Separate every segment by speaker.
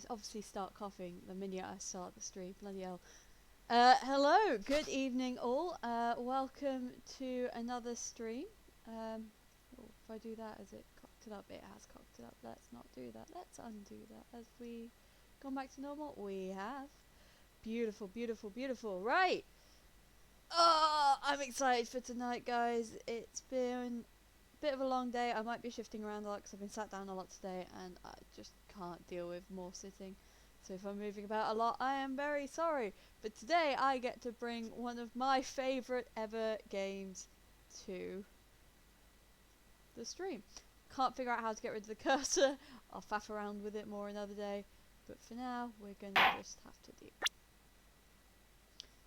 Speaker 1: obviously start coughing the minute I start the stream. Bloody hell. Hello, good evening all. Welcome to another stream. If I do that, has it cocked it up? It has cocked it up. Let's not do that. Let's undo that. Have we gone back to normal? We have. Beautiful, beautiful, beautiful. Right. Oh, I'm excited for tonight, guys. It's been a bit of a long day. I might be shifting around a lot because I've been sat down a lot today and I just can't deal with more sitting. So if I'm moving about a lot, I am very sorry. But today I get to bring one of my favourite ever games to the stream. Can't figure out how to get rid of the cursor. I'll faff around with it more another day. But for now, we're going to just have to deal.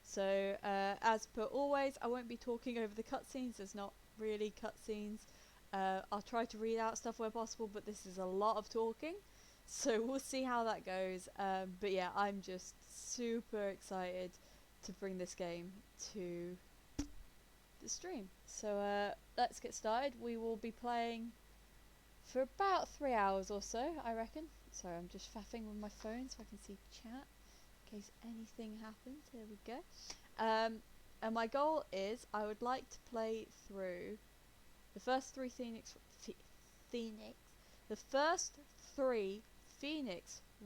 Speaker 1: So, as per always, I won't be talking over the cutscenes. There's not really cutscenes. I'll try to read out stuff where possible, but this is a lot of talking. So we'll see how that goes. But yeah, I'm just super excited to bring this game to the stream. So let's get started. We will be playing for about 3 hours or so, I reckon. Sorry, I'm just faffing with my phone so I can see chat in case anything happens. Here we go. And my goal is I would like to play through the first three Phoenix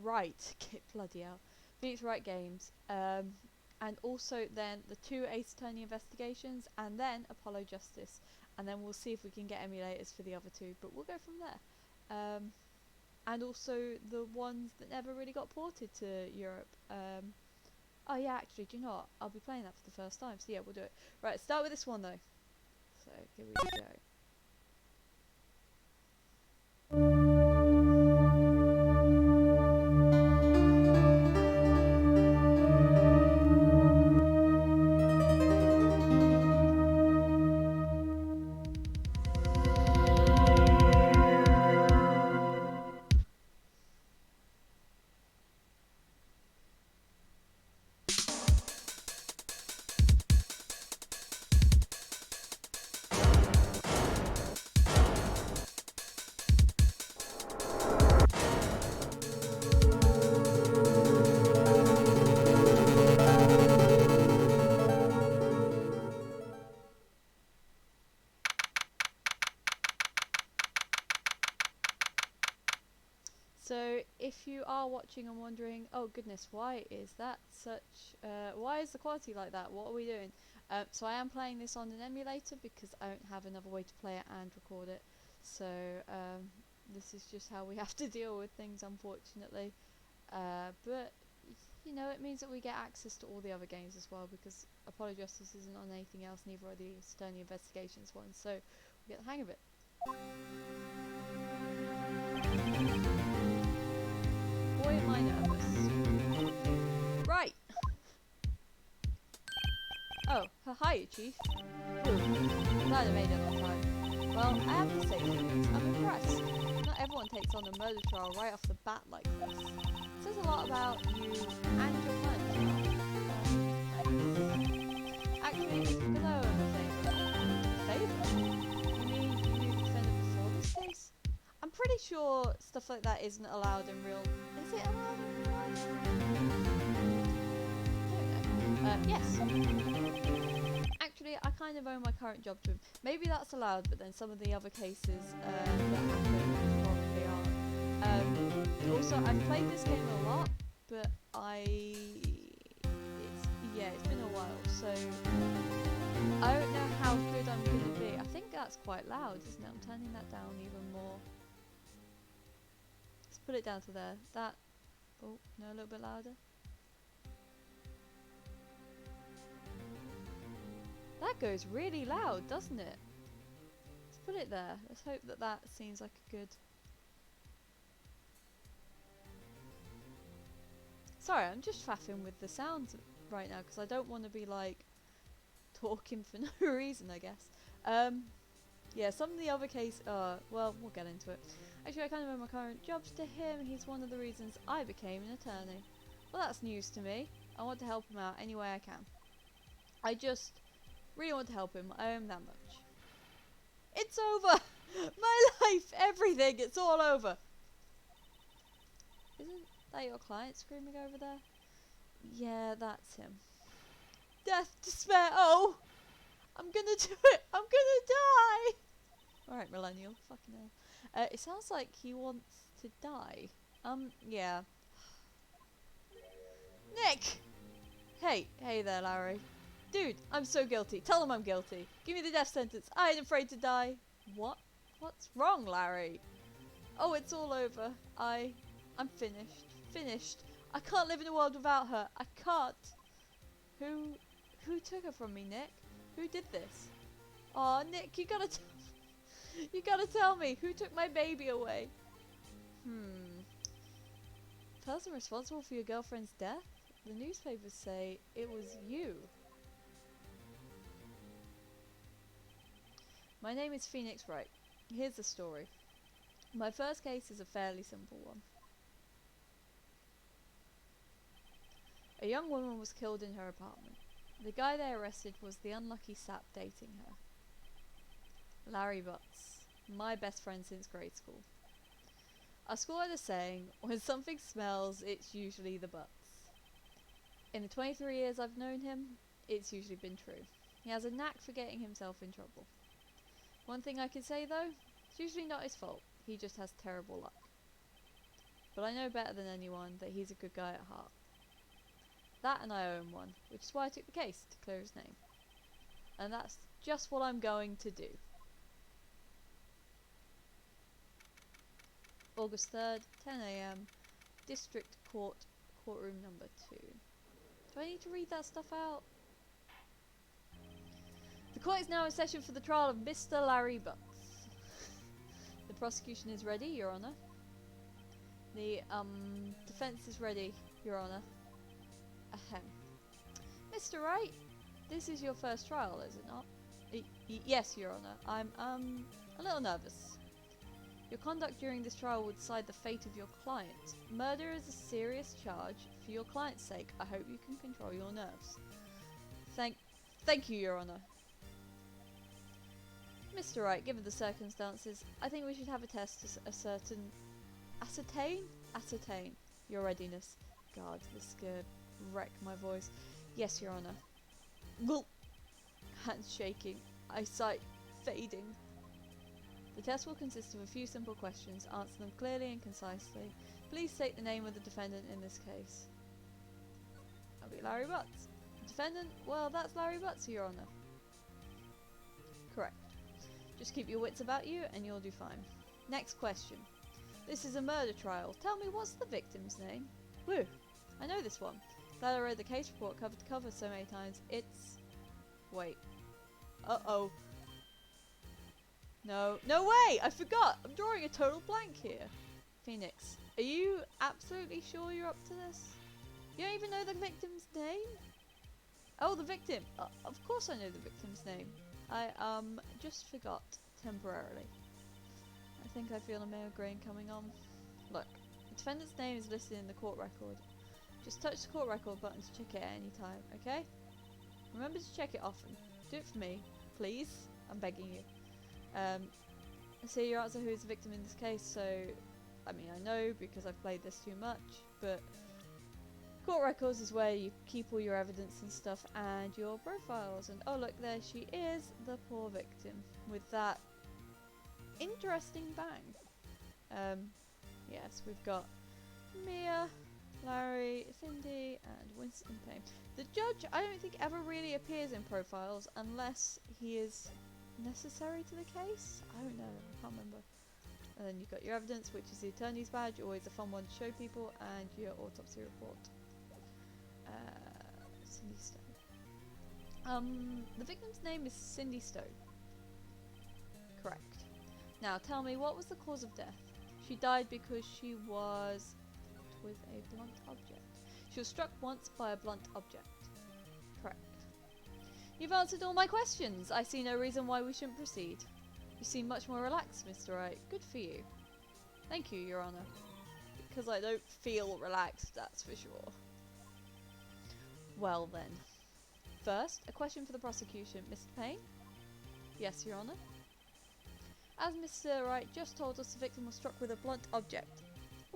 Speaker 1: Wright bloody hell Phoenix Wright games, and also then the 2 Ace Attorney investigations, and then Apollo Justice, and then we'll see if we can get emulators for the other 2, but we'll go from there. And also the ones that never really got ported to Europe. Oh yeah, actually, do you know what? I'll be playing that for the first time, so yeah, we'll do it. Right, start with this one though. So here we go. So if you are watching and wondering, oh goodness, why is that such, why is the quality like that? What are we doing? So I am playing this on an emulator because I don't have another way to play it and record it. So this is just how we have to deal with things, unfortunately. But you know, it means that we get access to all the other games as well, because Apollo Justice isn't on anything else, neither are the Sterling Investigations ones, so we get the hang of it. Boy, am I nervous. Right. Oh, hi, Chief. Glad I made it on time. Well, I have to say, I'm impressed. Not everyone takes on a murder trial right off the bat like this. It says a lot about you and your plan. Actually, it's below the favour. You mean you defended before this case? I'm pretty sure stuff like that isn't allowed in real. Is it allowed in real life? I don't know. Yes. Actually, I kind of owe my current job to him. Maybe that's allowed, but then some of the other cases that happen probably aren't. Also, I've played this game a lot, but it's been a while, so I don't know how good I'm going to be. I think that's quite loud, isn't it? I'm turning that down even more. Let's put it down to there. That, oh, no, a little bit louder. That goes really loud, doesn't it? Let's put it there. Let's hope that that seems like a good... Sorry, I'm just faffing with the sounds right now because I don't want to be like talking for no reason, I guess. Yeah, some of the other cases, well, we'll get into it. Actually, I kind of owe my current jobs to him. He's one of the reasons I became an attorney. Well, that's news to me. I want to help him out any way I can. I just really want to help him. I owe him that much. It's over! My life! Everything! It's all over! That your client screaming over there? Yeah, that's him. Death, despair, oh! I'm gonna do it! I'm gonna die! Alright, Millennial, fucking hell. It sounds like he wants to die. Yeah. Nick! Hey there, Larry. Dude, I'm so guilty. Tell him I'm guilty. Give me the death sentence. I ain't afraid to die. What? What's wrong, Larry? Oh, it's all over. I'm finished. Finished. I can't live in a world without her. I can't. Who took her from me, Nick? Who did this? Aw, Nick, you gotta tell me. Who took my baby away? Person responsible for your girlfriend's death? The newspapers say it was you. My name is Phoenix Wright. Here's the story. My first case is a fairly simple one. A young woman was killed in her apartment. The guy they arrested was the unlucky sap dating her. Larry Butts, my best friend since grade school. Our school had a saying, when something smells, it's usually the butts. In the 23 years I've known him, it's usually been true. He has a knack for getting himself in trouble. One thing I can say though, it's usually not his fault, he just has terrible luck. But I know better than anyone that he's a good guy at heart. That and I owe him one, which is why I took the case, to clear his name. And that's just what I'm going to do. August 3rd, 10 AM, District Court, courtroom number 2. Do I need to read that stuff out? The court is now in session for the trial of Mr. Larry Butts. The prosecution is ready, Your Honour. The defence is ready, Your Honour. Ahem. Mr. Wright, this is your first trial, is it not? Yes, Your Honour. I'm a little nervous. Your conduct during this trial will decide the fate of your client. Murder is a serious charge. For your client's sake, I hope you can control your nerves. Thank you, Your Honour. Mr. Wright, given the circumstances, I think we should have a test to ascertain your readiness. God, this is gonna wreck my voice. Yes, Your Honour. Gulp. Hands shaking. Eyesight fading. The test will consist of a few simple questions. Answer them clearly and concisely. Please state the name of the defendant in this case. That'll be Larry Butts. The defendant? Well, that's Larry Butts, Your Honour. Correct. Just keep your wits about you and you'll do fine. Next question. This is a murder trial. Tell me, what's the victim's name? Woo! I know this one. Glad I read the case report cover to cover so many times. It's... Wait. Uh-oh. No way! I forgot! I'm drawing a total blank here. Phoenix, are you absolutely sure you're up to this? You don't even know the victim's name? Oh, the victim! Of course I know the victim's name. I, just forgot temporarily. I think I feel a migraine coming on. Look, the defendant's name is listed in the court record. Just touch the court record button to check it at any time, okay? Remember to check it often. Do it for me, please. I'm begging you. I see your answer who is the victim in this case, so I mean I know because I've played this too much, but court records is where you keep all your evidence and stuff and your profiles, and oh look, there she is, the poor victim, with that interesting bang. Yes, we've got Mia, Larry, Cindy and Winston Payne. The judge I don't think ever really appears in profiles unless he is necessary to the case? I don't know, I can't remember. And then you've got your evidence, which is the attorney's badge, always a fun one to show people, and your autopsy report. Cindy Stone. The victim's name is Cindy Stone. Correct. Now tell me, what was the cause of death? She died because she was with a blunt object. She was struck once by a blunt object. Correct. You've answered all my questions. I see no reason why we shouldn't proceed. You seem much more relaxed, Mr. Wright. Good for you. Thank you, Your Honour. Because I don't feel relaxed, that's for sure. Well then. First, a question for the prosecution. Mr. Payne? Yes, Your Honour. As Mr. Wright just told us, the victim was struck with a blunt object.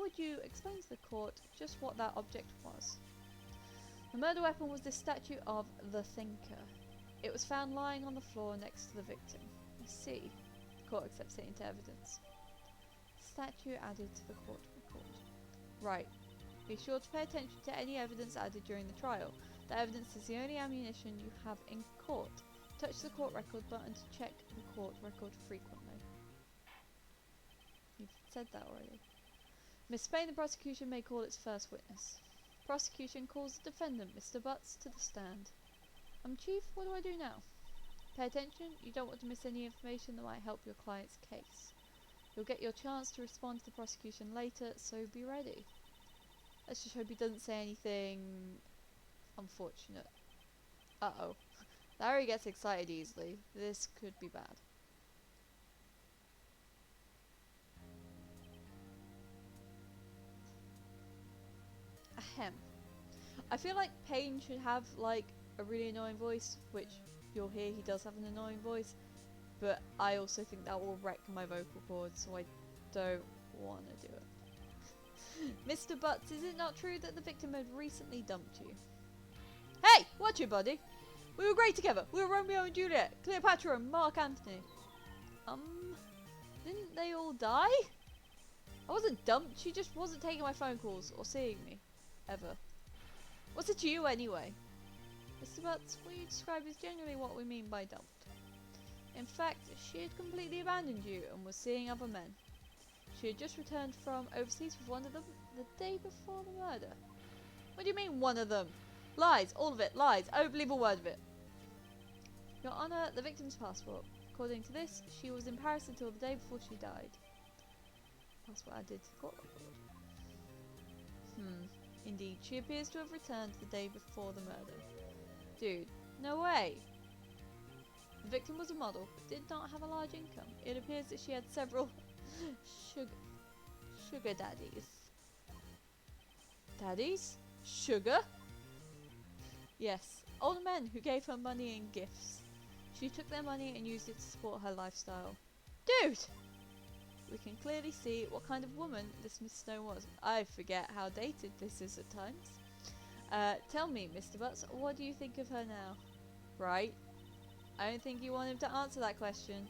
Speaker 1: would you explain to the court just what that object was? The murder weapon was this statue of the Thinker. It was found lying on the floor next to the victim. I see. The court accepts it into evidence. Statue added to the court report. Right. Be sure to pay attention to any evidence added during the trial. The evidence is the only ammunition you have in court. Touch the court record button to check the court record frequently. You've said that already. Miss Spain, the prosecution may call its first witness. Prosecution calls the defendant, Mr. Butts, to the stand. Chief, what do I do now? Pay attention, you don't want to miss any information that might help your client's case. You'll get your chance to respond to the prosecution later, so be ready. Let's just hope he doesn't say anything unfortunate. Uh-oh. Larry gets excited easily. This could be bad. Ahem. I feel like Payne should have, like, a really annoying voice, which you'll hear he does have an annoying voice, but I also think that will wreck my vocal cords, so I don't want to do it. Mr. Butts, is it not true that the victim had recently dumped you? Hey! Watch it, buddy! We were great together! We were Romeo and Juliet! Cleopatra and Mark Antony! Didn't they all die? I wasn't dumped, she just wasn't taking my phone calls or seeing me. Ever. What's it to you, anyway? Mr. Butts, what you describe is generally what we mean by dumped. In fact, she had completely abandoned you and was seeing other men. She had just returned from overseas with one of them the day before the murder. What do you mean, one of them? Lies, all of it, lies. I don't believe a word of it. Your Honour, the victim's passport. According to this, she was in Paris until the day before she died. Passport added to the court record. Indeed, she appears to have returned the day before the murder. Dude, no way! The victim was a model, but did not have a large income. It appears that she had several sugar daddies. Daddies? Sugar? Yes, older men who gave her money and gifts. She took their money and used it to support her lifestyle. Dude! We can clearly see what kind of woman this Miss Snow was. I forget how dated this is at times. Tell me, Mr. Butts, what do you think of her now? Right? I don't think you want him to answer that question.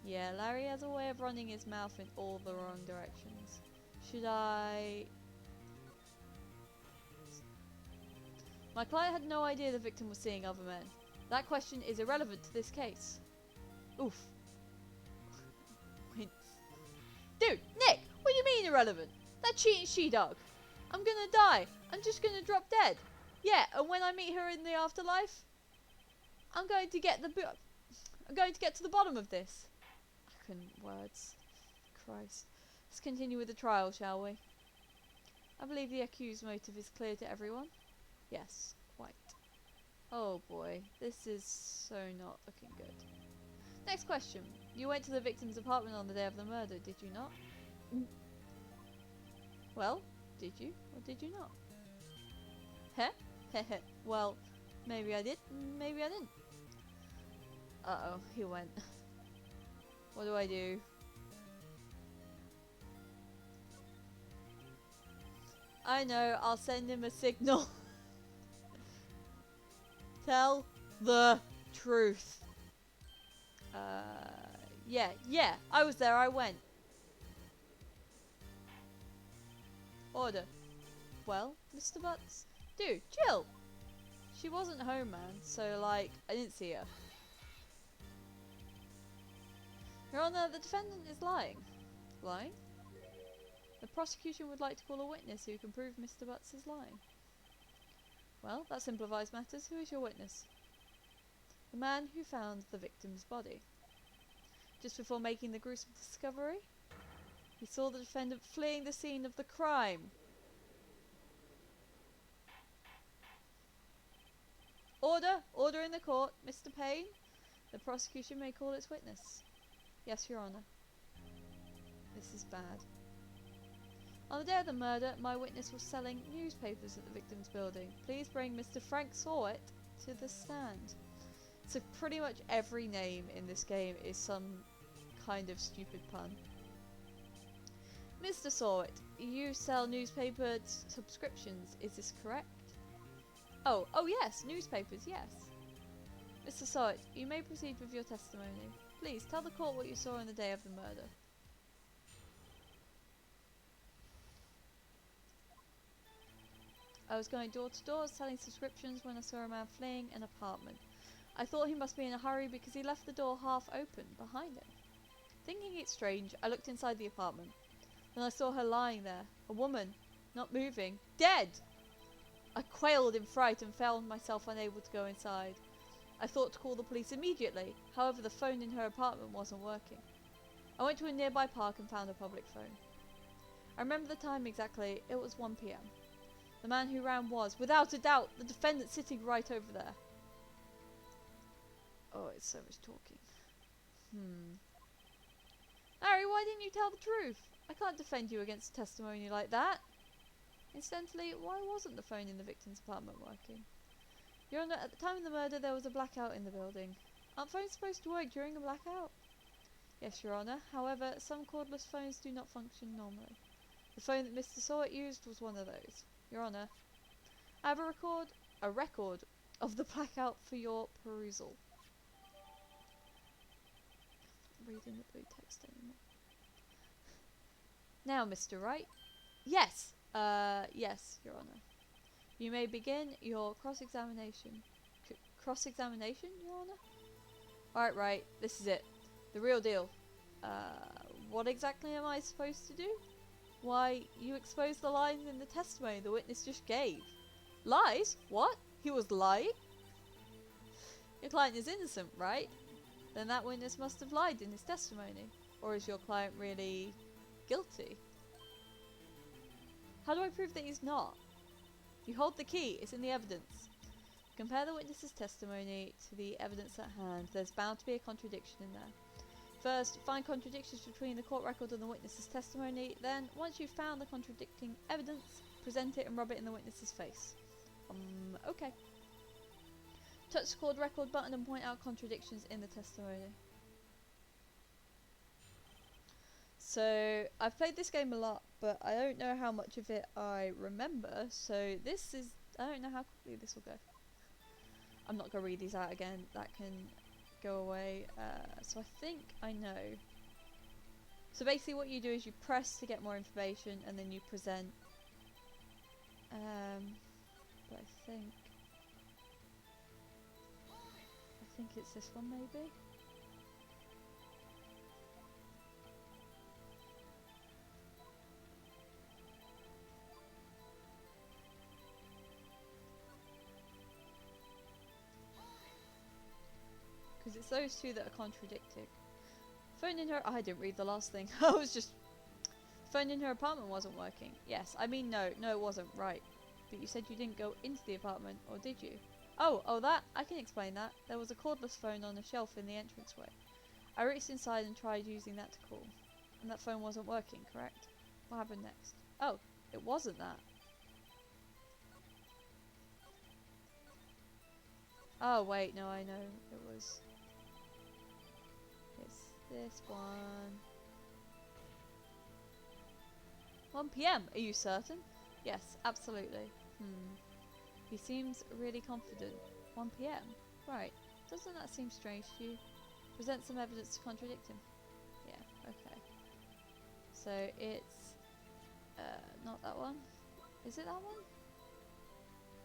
Speaker 1: Yeah, Larry has a way of running his mouth in all the wrong directions. Should I... My client had no idea the victim was seeing other men. That question is irrelevant to this case. Oof. Dude, Nick, what do you mean irrelevant? That cheating she-dog. I'm gonna die. I'm just gonna drop dead. Yeah, and when I meet her in the afterlife, I'm going to get to the bottom of this. I couldn't words. Christ. Let's continue with the trial, shall we? I believe the accused's motive is clear to everyone. Yes, quite. Oh boy, this is so not looking good. Next question. You went to the victim's apartment on the day of the murder, did you not? Well, did you or did you not? Heh? Heh. Well, maybe I did, maybe I didn't. Uh-oh, he went. What do I do? I know, I'll send him a signal. Tell the truth. Yeah, I was there, I went. Order. Well, Mr. Butts? Dude, chill! She wasn't home, man, so, like, I didn't see her. Your Honour, the defendant is lying. Lying? The prosecution would like to call a witness who can prove Mr. Butts is lying. Well, that simplifies matters. Who is your witness? The man who found the victim's body. Just before making the gruesome discovery, he saw the defendant fleeing the scene of the crime. Order! Order in the court, Mr. Payne. The prosecution may call its witness. Yes, Your Honour. This is bad. On the day of the murder, my witness was selling newspapers at the victim's building. Please bring Mr. Frank Sawit to the stand. So pretty much every name in this game is some kind of stupid pun. Mr. Sawit, you sell newspaper subscriptions, is this correct? Oh yes, newspapers, yes. Mr. Salt, you may proceed with your testimony. Please, tell the court what you saw on the day of the murder. I was going door to door selling subscriptions when I saw a man fleeing an apartment. I thought he must be in a hurry because he left the door half open behind him. Thinking it strange, I looked inside the apartment. Then I saw her lying there, a woman, not moving, dead! I quailed in fright and found myself unable to go inside. I thought to call the police immediately, however the phone in her apartment wasn't working. I went to a nearby park and found a public phone. I remember the time exactly, it was 1 PM. The man who ran was, without a doubt, the defendant sitting right over there. Oh, it's so much talking. Harry, why didn't you tell the truth? I can't defend you against testimony like that. Incidentally, why wasn't the phone in the victim's apartment working? Your Honour, at the time of the murder there was a blackout in the building. Aren't phones supposed to work during a blackout? Yes, Your Honour. However, some cordless phones do not function normally. The phone that Mr. Sawyer used was one of those. Your Honour, I have a record of the blackout for your perusal. I'm not reading the blue text anymore. Now, Mr. Wright. Yes. Yes, Your Honour. You may begin your cross-examination. Cross-examination, Your Honour? Alright, right. This is it. The real deal. What exactly am I supposed to do? Why, you exposed the lies in the testimony the witness just gave. Lies? What? He was lying? Your client is innocent, right? Then that witness must have lied in his testimony. Or is your client really guilty? How do I prove that he's not? You hold the key, it's in the evidence. Compare the witness's testimony to the evidence at hand. There's bound to be a contradiction in there. First, find contradictions between the court record and the witness's testimony. Then, once you've found the contradicting evidence, present it and rub it in the witness's face. Okay. Touch the court record button and point out contradictions in the testimony. So, I've played this game a lot, but I don't know how much of it I remember, so this is... I don't know how quickly this will go. I'm not going to read these out again, that can go away. So I think I know. So basically what you do is you press to get more information, and then you present. But I think it's this one maybe? Because it's those two that are contradicting. Phone in her... I didn't read the last thing. I was just... Phone in her apartment wasn't working. Yes, I mean no. No, it wasn't. Right. But you said you didn't go into the apartment, or did you? Oh, that? I can explain that. There was a cordless phone on a shelf in the entranceway. I reached inside and tried using that to call. And that phone wasn't working, correct? What happened next? Oh, it wasn't that. Oh, wait, no, I know. It was... It's this one. 1 PM, are you certain? Yes, absolutely. He seems really confident. 1 PM? Right. Doesn't that seem strange to you? Present some evidence to contradict him. Yeah, okay. So it's... not that one. Is it that one?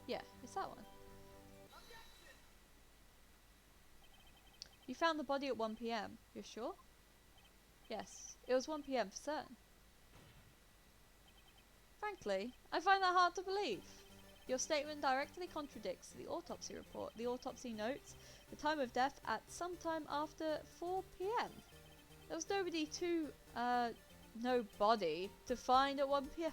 Speaker 1: Yeah, it's that one. You found the body at 1 PM. You're sure? Yes, it was 1 PM for certain. Frankly, I find that hard to believe. Your statement directly contradicts the autopsy report. The autopsy notes the time of death at some time after 4 PM. There was no body to find at 1 PM.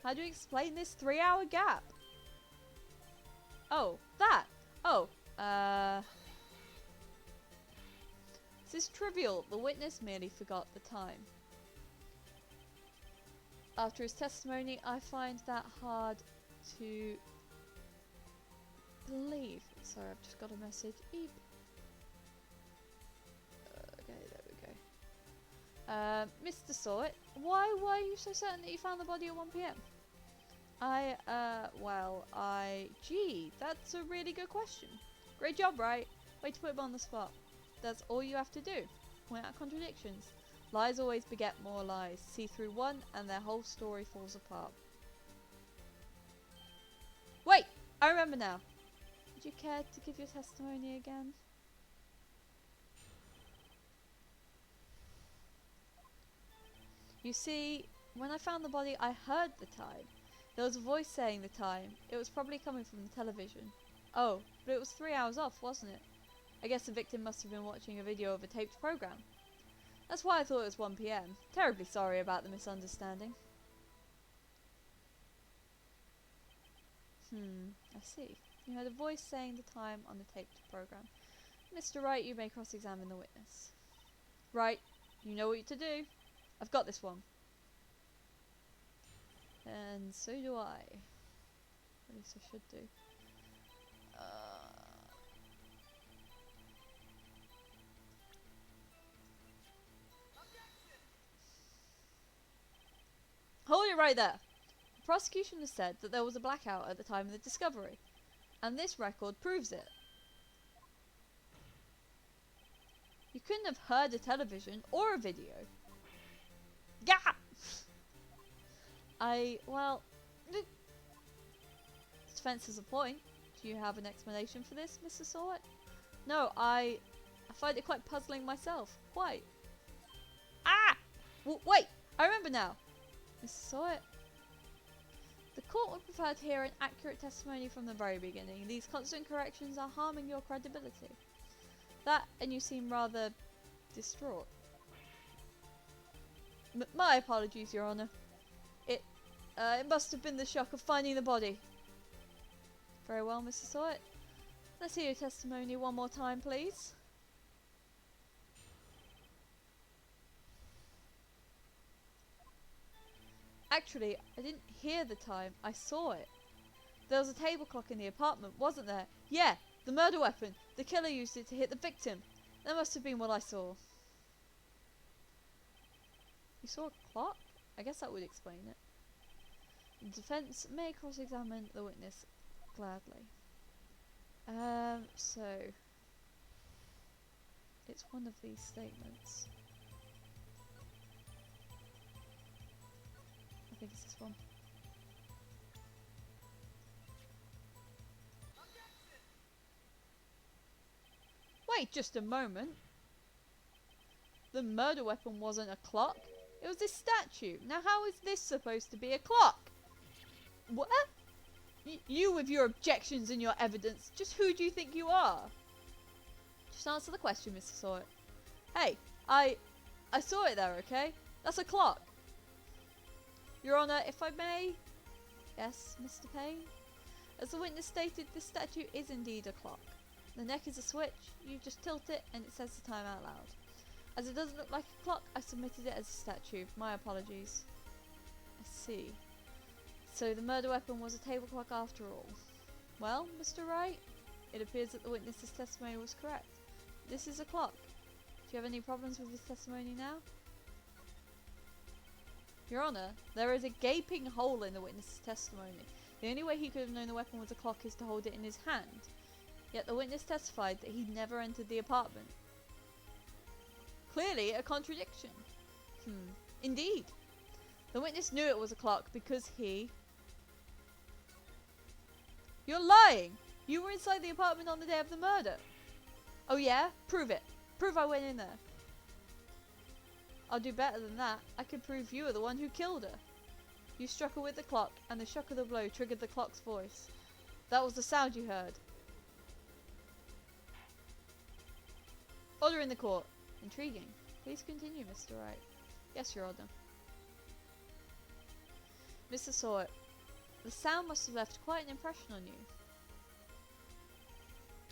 Speaker 1: How do you explain this 3-hour gap? Oh, that! Oh, this is trivial. The witness merely forgot the time. After his testimony, I find that hard to believe. Sorry, I've just got a message. Eep. Okay, there we go. Mr. Sawit, why are you so certain that you found the body at 1 PM? Gee, that's a really good question. Great job, Wright. Way to put him on the spot. That's all you have to do. Point out contradictions. Lies always beget more lies. See through one and their whole story falls apart. Wait! I remember now. Would you care to give your testimony again? You see, when I found the body, I heard the time. There was a voice saying the time. It was probably coming from the television. Oh, but it was 3 hours off, wasn't it? I guess the victim must have been watching a video of a taped program. That's why I thought it was 1 PM. Terribly sorry about the misunderstanding. I see. You heard a voice saying the time on the taped program. Mr. Wright, you may cross-examine the witness. Right, you know what to do. I've got this one. And so do I. At least I should do. Hold it right there. The prosecution has said that there was a blackout at the time of the discovery. And this record proves it. You couldn't have heard a television or a video. Yeah! Defense has a point. Do you have an explanation for this, Mr. Sawit? No, I find it quite puzzling myself. Quite. Ah! Wait! I remember now. Mr. Sawit. The court would prefer to hear an accurate testimony from the very beginning. These constant corrections are harming your credibility. That, and you seem rather distraught. My apologies, Your Honour. It must have been the shock of finding the body. Very well, Mr. Sawit. Let's hear your testimony one more time, please. Actually, I didn't hear the time. I saw it. There was a table clock in the apartment, wasn't there? Yeah, the murder weapon. The killer used it to hit the victim. That must have been what I saw. You saw a clock? I guess that would explain it. The defence may cross-examine the witness gladly. So it's one of these statements. I think it's this one. Wait just a moment. The murder weapon wasn't a clock. It was this statue. Now how is this supposed to be a clock? What? You with your objections and your evidence. Just who do you think you are? Just answer the question, Mr. Sawit. Hey, I saw it there, okay? That's a clock. Your Honour, if I may? Yes, Mr. Payne? As the witness stated, this statue is indeed a clock. The neck is a switch. You just tilt it and it says the time out loud. As it doesn't look like a clock, I submitted it as a statue. My apologies. I see. So the murder weapon was a table clock after all. Well, Mr. Wright, it appears that the witness's testimony was correct. This is a clock. Do you have any problems with his testimony now? Your Honour, there is a gaping hole in the witness's testimony. The only way he could have known the weapon was a clock is to hold it in his hand. Yet the witness testified that he never entered the apartment. Clearly a contradiction. Indeed. The witness knew it was a clock because he... You're lying! You were inside the apartment on the day of the murder. Oh yeah? Prove it. Prove I went in there. I'll do better than that. I can prove you are the one who killed her. You struck her with the clock, and the shock of the blow triggered the clock's voice. That was the sound you heard. Order in the court. Intriguing. Please continue, Mr. Wright. Yes, Your Honour. Mr. Sawit, the sound must have left quite an impression on you.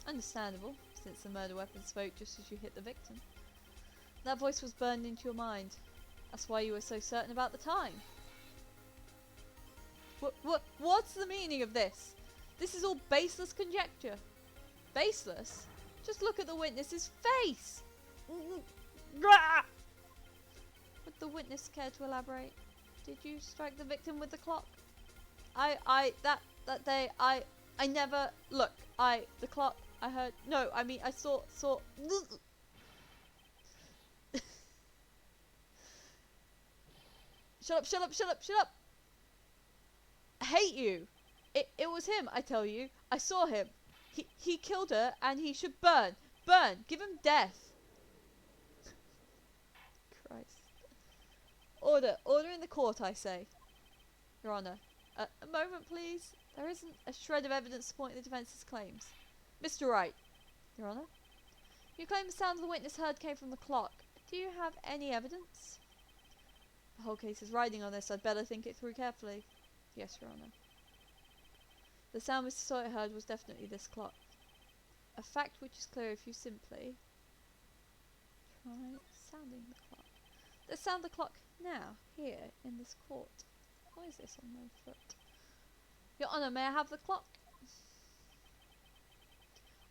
Speaker 1: Understandable, since the murder weapon spoke just as you hit the victim. That voice was burned into your mind. That's why you were so certain about the time. What's the meaning of this? This is all baseless conjecture. Baseless? Just look at the witness's face! the witness care to elaborate? Did you strike the victim with the clock? That day, I never, look, the clock, I heard, no, I mean, I saw, Shut up! I hate you! It was him, I tell you. I saw him. He killed her and he should burn! Burn! Give him death! Christ. Order in the court, I say. Your Honour. A moment, please. There isn't a shred of evidence supporting the defence's claims. Mr. Wright. Your Honour. You claim the sound the witness heard came from the clock. Do you have any evidence? The whole case is riding on this. I'd better think it through carefully. Yes, Your Honour. The sound Mr. Sawyer heard was definitely this clock. A fact which is clear if you simply try sounding the clock. Let's sound the clock now, here, in this court. Why is this on my foot? Your Honour, may I have the clock?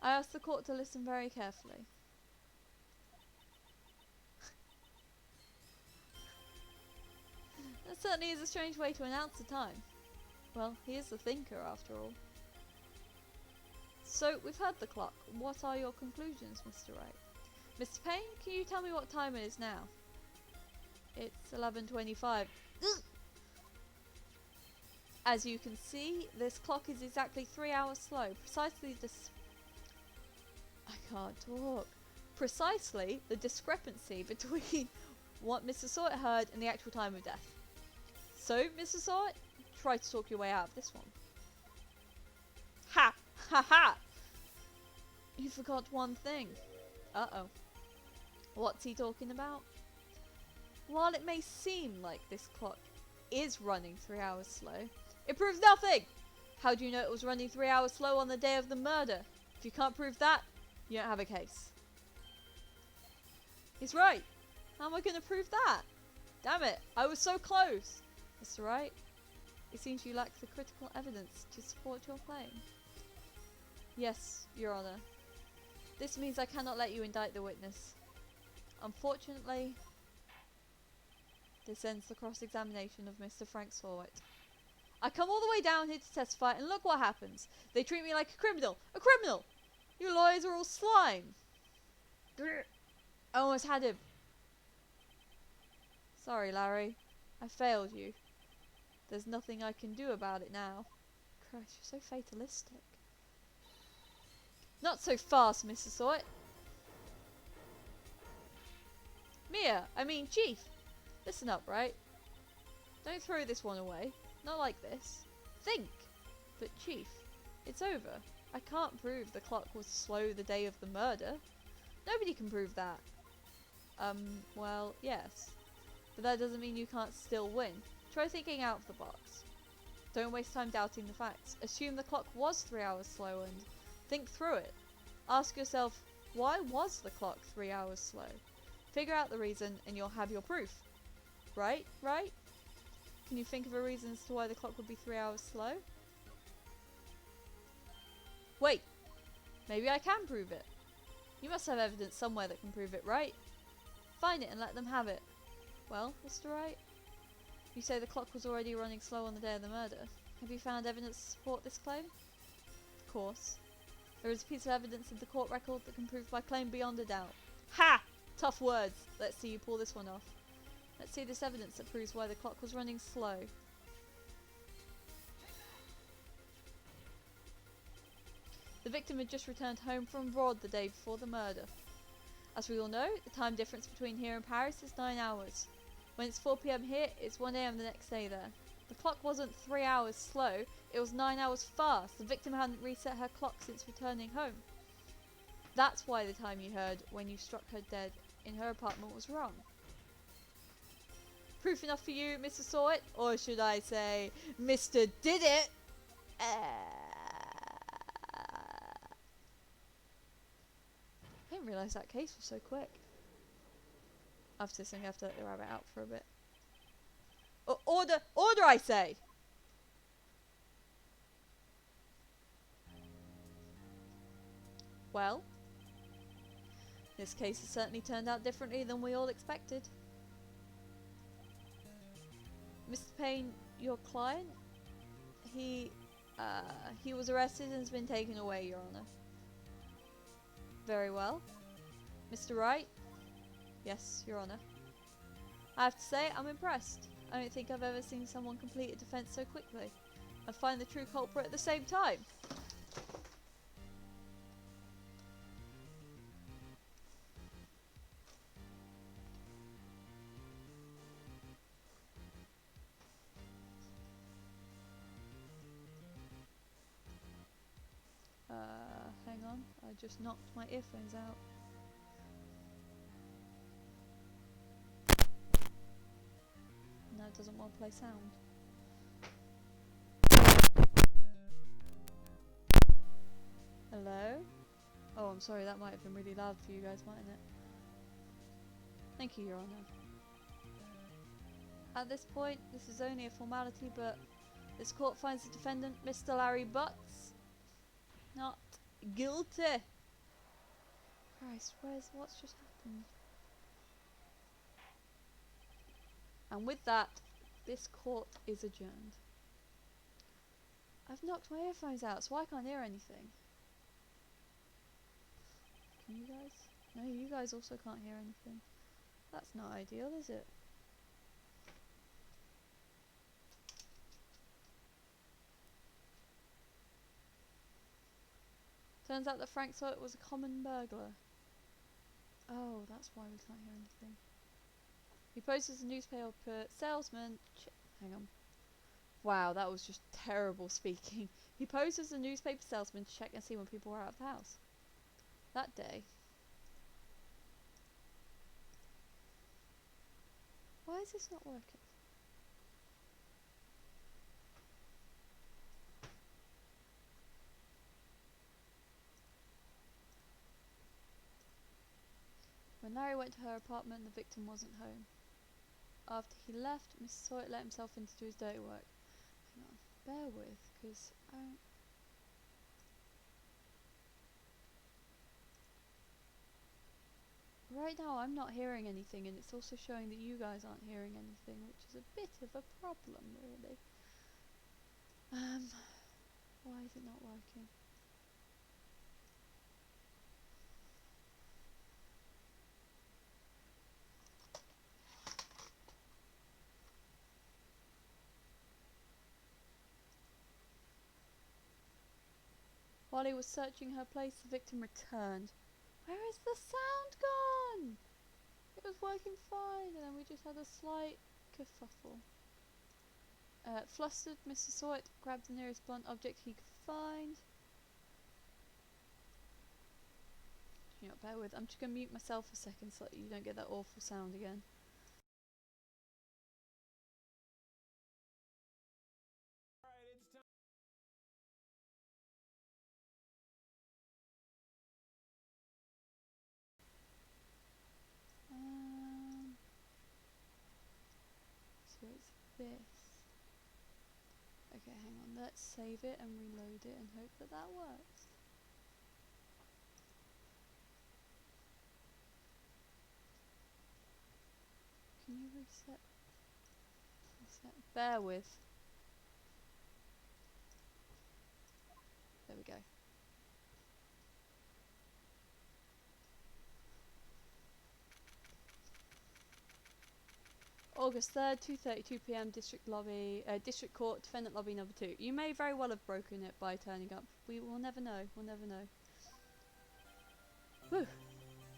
Speaker 1: I ask the court to listen very carefully. That certainly is a strange way to announce the time. Well, he is the thinker, after all. So, we've heard the clock. What are your conclusions, Mr. Wright? Mr. Payne, can you tell me what time it is now? It's 11:25. As you can see, this clock is exactly 3 hours slow. Precisely I can't talk. Precisely the discrepancy between what Mr. Sawyer heard and the actual time of death. So, Mr. Sawyer, try to talk your way out of this one. Ha! Ha ha! You forgot one thing. Uh-oh. What's he talking about? While it may seem like this clock is running 3 hours slow, it proves nothing! How do you know it was running 3 hours slow on the day of the murder? If you can't prove that, you don't have a case. He's right. How am I going to prove that? Damn it, I was so close. Mr. Wright, it seems you lack the critical evidence to support your claim. Yes, Your Honour. This means I cannot let you indict the witness. Unfortunately, this ends the cross-examination of Mr. Frank Sawyer. I come all the way down here to testify and look what happens. They treat me like a criminal. A criminal! You lawyers are all slime. I almost had him. Sorry, Larry. I failed you. There's nothing I can do about it now. Christ, you're so fatalistic. Not so fast, Mr. Sawyer. Chief. Listen up, right? Don't throw this one away. Not like this. Think! But Chief, it's over. I can't prove the clock was slow the day of the murder. Nobody can prove that. Well, yes. But that doesn't mean you can't still win. Try thinking out of the box. Don't waste time doubting the facts. Assume the clock was 3 hours slow and think through it. Ask yourself, why was the clock 3 hours slow? Figure out the reason and you'll have your proof. Right? Right? Can you think of a reason as to why the clock would be 3 hours slow? Wait! Maybe I can prove it. You must have evidence somewhere that can prove it, right? Find it and let them have it. Well, Mr. Wright? You say the clock was already running slow on the day of the murder. Have you found evidence to support this claim? Of course. There is a piece of evidence in the court record that can prove my claim beyond a doubt. Ha! Tough words. Let's see you pull this one off. Let's see this evidence that proves why the clock was running slow. The victim had just returned home from abroad the day before the murder. As we all know, the time difference between here and Paris is 9 hours. When it's 4 PM here, it's 1 AM the next day there. The clock wasn't 3 hours slow, it was 9 hours fast. The victim hadn't reset her clock since returning home. That's why the time you heard when you struck her dead in her apartment was wrong. Proof enough for you, Mr. Sawyer? Or should I say, Mr. Did It? I didn't realise that case was so quick. After this, I'm going to have to let the rabbit out for a bit. Order! Order, I say! Well, this case has certainly turned out differently than we all expected. Mr. Payne, your client, he was arrested and has been taken away, Your Honor. Very well. Mr. Wright? Yes, Your Honor. I have to say, I'm impressed. I don't think I've ever seen someone complete a defense so quickly and find the true culprit at the same time. Hang on. I just knocked my earphones out. No, it doesn't want to play sound. Hello? Oh, I'm sorry, that might have been really loud for you guys, mightn't it? Thank you, Your Honor. At this point, this is only a formality, but this court finds the defendant, Mr. Larry Butts, not guilty. Christ, what's just happened? And with that, this court is adjourned. I've knocked my earphones out, so I can't hear anything. Can you guys? No, you guys also can't hear anything. That's not ideal, is it? Turns out that Frank thought it was a common burglar. Oh, that's why we can't hear anything. He posed as a newspaper salesman. Hang on. Wow, that was just terrible speaking. He posed as a newspaper salesman to check and see when people were out of the house. That day. Why is this not working? When Larry went to her apartment, the victim wasn't home. After he left, Mr. Sawyer let himself in to do his dirty work. Hang on, bear with, because I don't... Right now I'm not hearing anything, and it's also showing that you guys aren't hearing anything, which is a bit of a problem, really. Why is it not working? While he was searching her place, the victim returned. Where is the sound gone? It was working fine, and then we just had a slight kerfuffle. Flustered, Mr. Sawyer grabbed the nearest blunt object he could find. You know, bear with. I'm just going to mute myself for a second so that you don't get that awful sound again. So it's this. Okay, hang on. Let's save it and reload it and hope that that works. Can you reset? Bear with. There we go. August 3rd, 2:32 p.m. District Court, Defendant Lobby Number 2. You may very well have broken it by turning up. We will never know. We'll never know. Whew.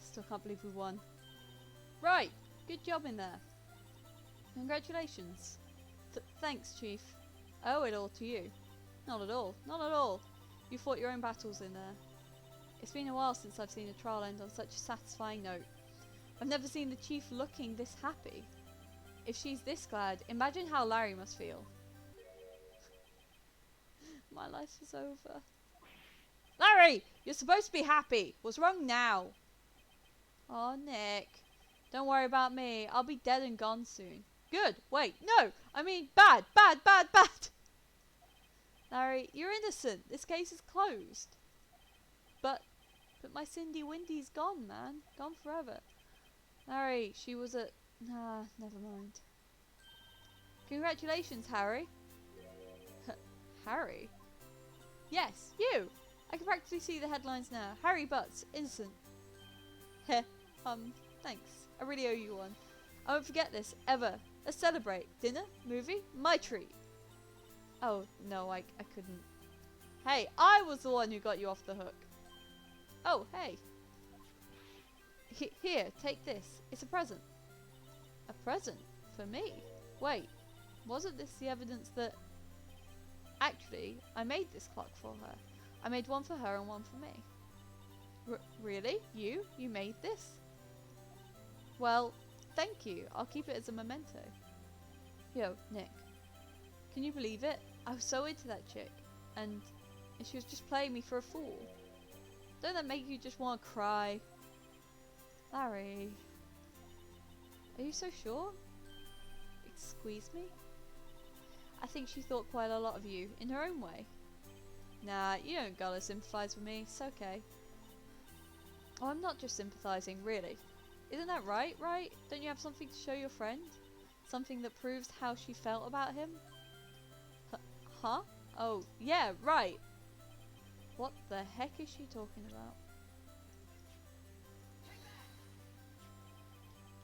Speaker 1: Still can't believe we won. Right. Good job in there. Congratulations. Thanks, Chief. I owe it all to you. Not at all. Not at all. You fought your own battles in there. It's been a while since I've seen a trial end on such a satisfying note. I've never seen the Chief looking this happy. If she's this glad, imagine how Larry must feel. My life is over. Larry! You're supposed to be happy. What's wrong now? Oh, Nick. Don't worry about me. I'll be dead and gone soon. Good. Wait, no. I mean bad, bad, bad, bad. Larry, you're innocent. This case is closed. But my Cindy Windy's gone, man. Gone forever. Larry, she was at... Nah, never mind. Congratulations, Harry. Harry? Yes, you! I can practically see the headlines now. Harry Butts, innocent. Heh, thanks. I really owe you one. I won't forget this, ever. Let's celebrate. Dinner? Movie? My treat. Oh, no, I couldn't. Hey, I was the one who got you off the hook. Oh, hey. Here, take this. It's a present. A present? For me? Wait, wasn't this the evidence that... Actually, I made this clock for her. I made one for her and one for me. Really? You? You made this? Well, thank you. I'll keep it as a memento. Yo, Nick. Can you believe it? I was so into that chick. And she was just playing me for a fool. Don't that make you just want to cry? Larry. Are you so sure? Squeeze me? I think she thought quite a lot of you, in her own way. Nah, you don't gotta sympathise with me, it's okay. Oh, I'm not just sympathising, really. Isn't that right, Wright? Don't you have something to show your friend? Something that proves how she felt about him? Huh? Oh, yeah, right! What the heck is she talking about?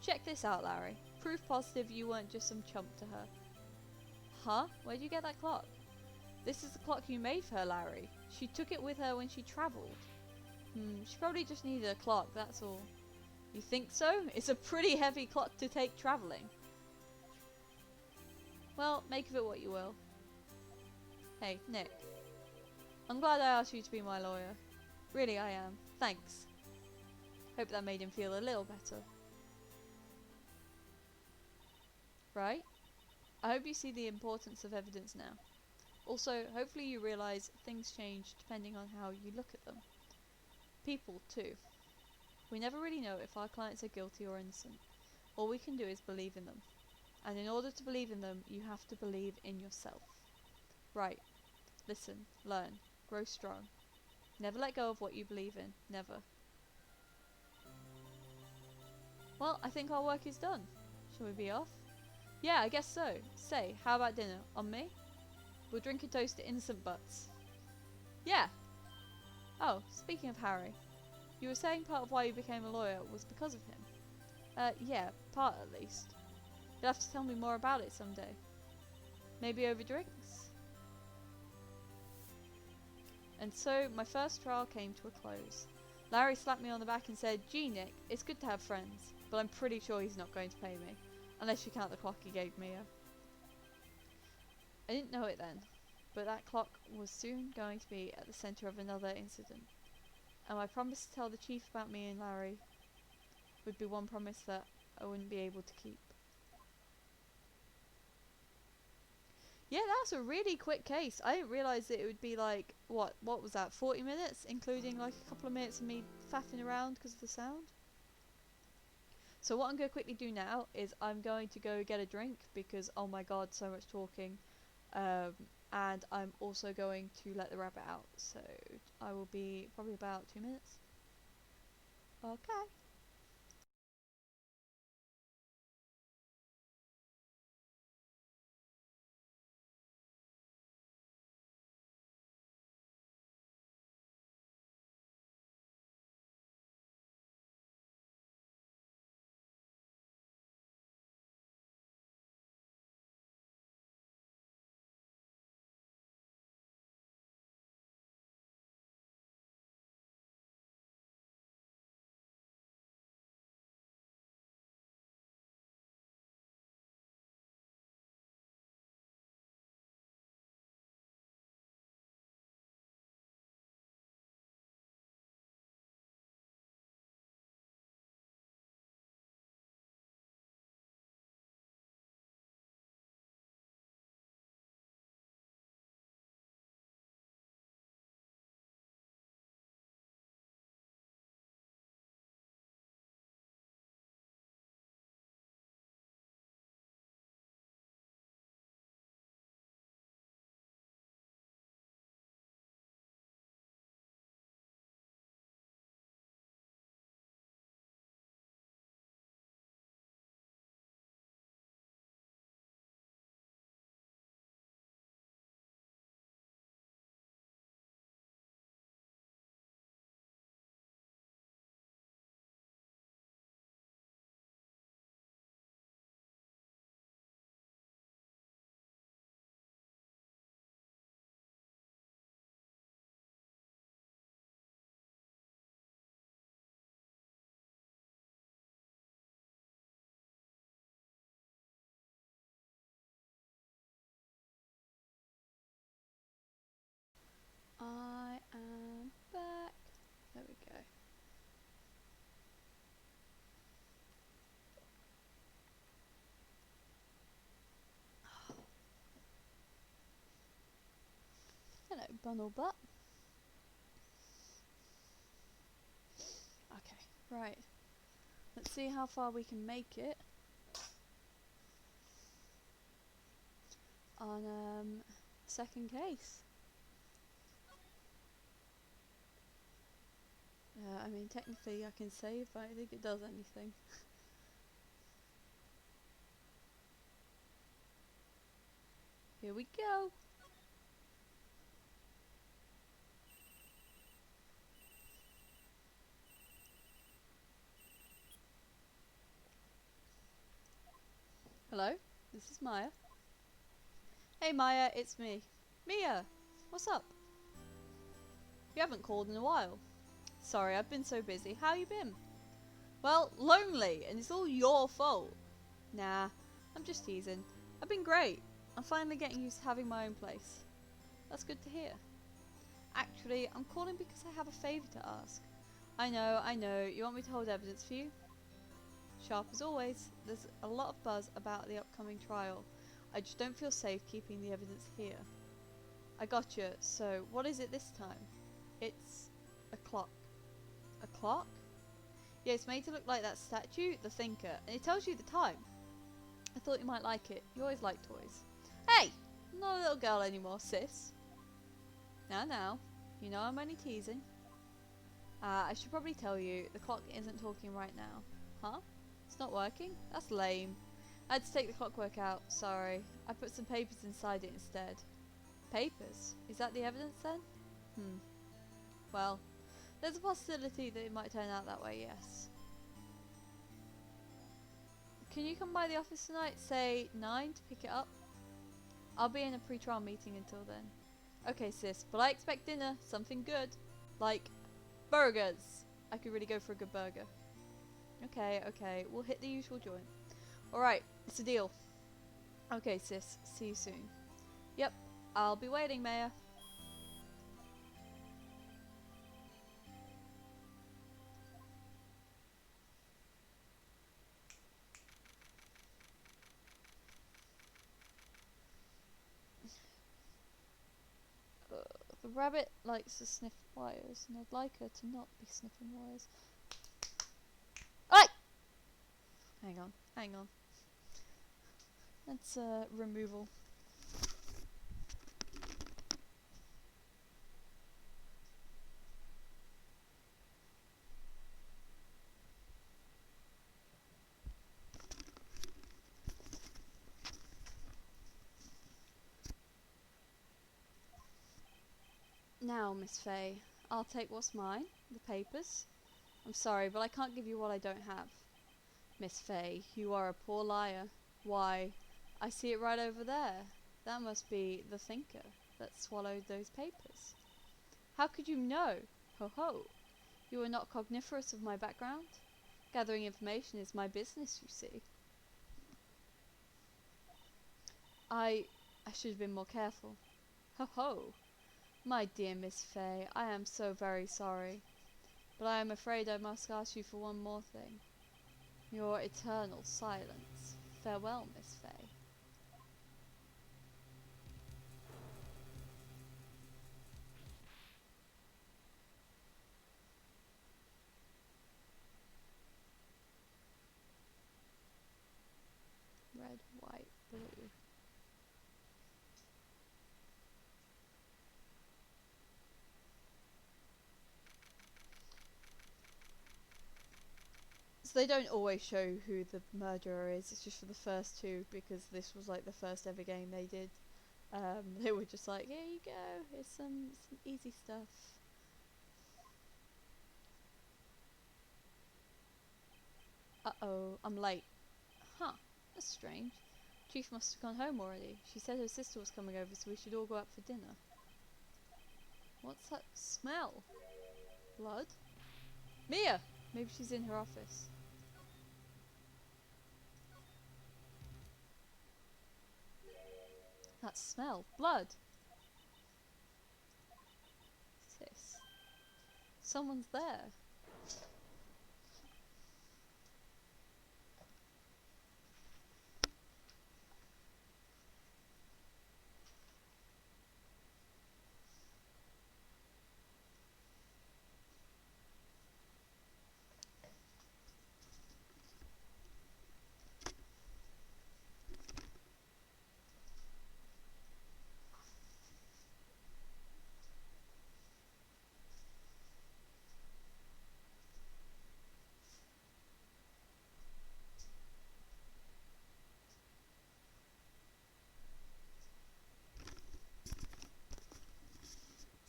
Speaker 1: Check this out, Larry. Proof positive you weren't just some chump to her. Huh? Where'd you get that clock? This is the clock you made for her, Larry. She took it with her when she travelled. She probably just needed a clock, that's all. You think so? It's a pretty heavy clock to take travelling. Well, make of it what you will. Hey, Nick. I'm glad I asked you to be my lawyer. Really, I am. Thanks. Hope that made him feel a little better. Right? I hope you see the importance of evidence now. Also, hopefully you realise things change depending on how you look at them. People, too. We never really know if our clients are guilty or innocent. All we can do is believe in them. And in order to believe in them, you have to believe in yourself. Right. Listen, learn, grow strong. Never let go of what you believe in. Never. Well, I think our work is done. Shall we be off? Yeah, I guess so. Say, how about dinner? On me? We'll drink a toast to innocent butts. Yeah. Oh, speaking of Harry, you were saying part of why you became a lawyer was because of him. Yeah, part at least. You'll have to tell me more about it someday. Maybe over drinks? And so, my first trial came to a close. Larry slapped me on the back and said, "Gee, Nick, it's good to have friends, but I'm pretty sure he's not going to pay me. Unless you count the clock he gave me." I didn't know it then, but that clock was soon going to be at the centre of another incident. And my promise to tell the chief about me and Larry would be one promise that I wouldn't be able to keep. Yeah, that's a really quick case. I didn't realise that it would be like, what was that, 40 minutes? Including like a couple of minutes of me faffing around because of the sound. So what I'm going to quickly do now is I'm going to go get a drink because, oh my god, so much talking. And I'm also going to let the rabbit out. So I will be probably about 2 minutes. Okay. Bunnel butt. Okay, right. Let's see how far we can make it on second case. I mean, technically I can save, but I don't think it does anything. Here we go. Hello, this is Maya. Hey Maya, it's me. Mia, what's up? You haven't called in a while. Sorry, I've been so busy. How you been? Well, lonely, and it's all your fault. Nah, I'm just teasing. I've been great. I'm finally getting used to having my own place. That's good to hear. Actually, I'm calling because I have a favour to ask. I know, you want me to hold evidence for you? Sharp as always, there's a lot of buzz about the upcoming trial. I just don't feel safe keeping the evidence here. I gotcha, so what is it this time? It's a clock. A clock? Yeah, it's made to look like that statue, the Thinker, and it tells you the time. I thought you might like it. You always like toys. Hey! I'm not a little girl anymore, sis. Now, you know I'm only teasing. I should probably tell you, the clock isn't talking right now. Huh? It's not working? That's lame. I had to take the clockwork out, sorry. I put some papers inside it instead. Papers? Is that the evidence then? Well, there's a possibility that it might turn out that way, yes. Can you come by the office tonight, say 9, to pick it up? I'll be in a pre-trial meeting until then. Okay sis, but I expect dinner, something good. Like burgers. I could really go for a good burger. Okay, we'll hit the usual joint. Alright, it's a deal. Okay sis, see you soon. Yep, I'll be waiting, Maya. The rabbit likes to sniff wires, and I'd like her to not be sniffing wires. Alright! Hang on. That's removal. Now, Miss Fay, I'll take what's mine, the papers. I'm sorry, but I can't give you what I don't have. Miss Fay, you are a poor liar. Why, I see it right over there. That must be the Thinker that swallowed those papers. How could you know? Ho ho. You are not cogniferous of my background? Gathering information is my business, you see. I should have been more careful. Ho ho. My dear Miss Fay, I am so very sorry. But I am afraid I must ask you for one more thing. Your eternal silence. Farewell, Miss Fay. Red, white, blue. So they don't always show who the murderer is, it's just for the first two, because this was like the first ever game they did. They were just like, here you go, here's some easy stuff. Uh-oh, I'm late. Huh, that's strange. Chief must have gone home already. She said her sister was coming over, so we should all go out for dinner. What's that smell? Blood? Mia! Maybe she's in her office. That smell. Blood. Sis. Someone's there.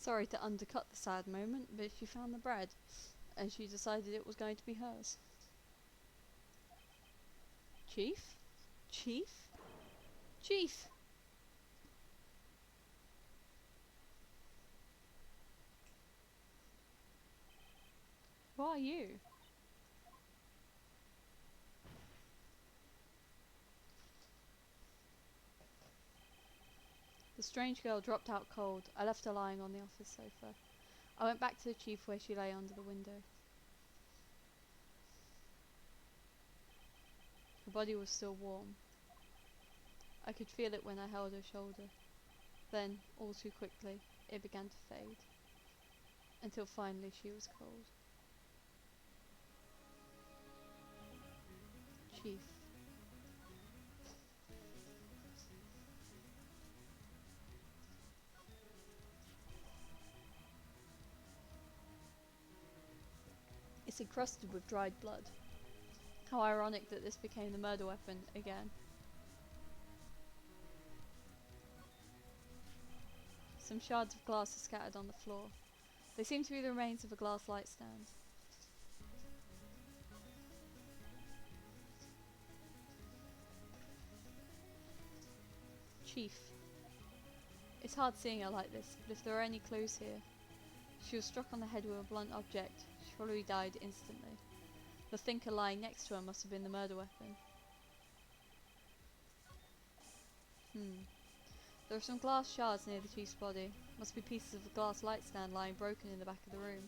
Speaker 1: Sorry to undercut the sad moment, but she found the bread, and she decided it was going to be hers. Chief? Chief? Chief! Who are you? The strange girl dropped out cold. I left her lying on the office sofa. I went back to the chief where she lay under the window. Her body was still warm. I could feel it when I held her shoulder. Then, all too quickly, it began to fade. Until finally she was cold. Chief. It's encrusted with dried blood. How ironic that this became the murder weapon again. Some shards of glass are scattered on the floor. They seem to be the remains of a glass light stand. Chief. It's hard seeing her like this, but if there are any clues here. She was struck on the head with a blunt object. She probably died instantly. The thinker lying next to her must have been the murder weapon. There are some glass shards near the chief's body. Must be pieces of the glass light stand lying broken in the back of the room.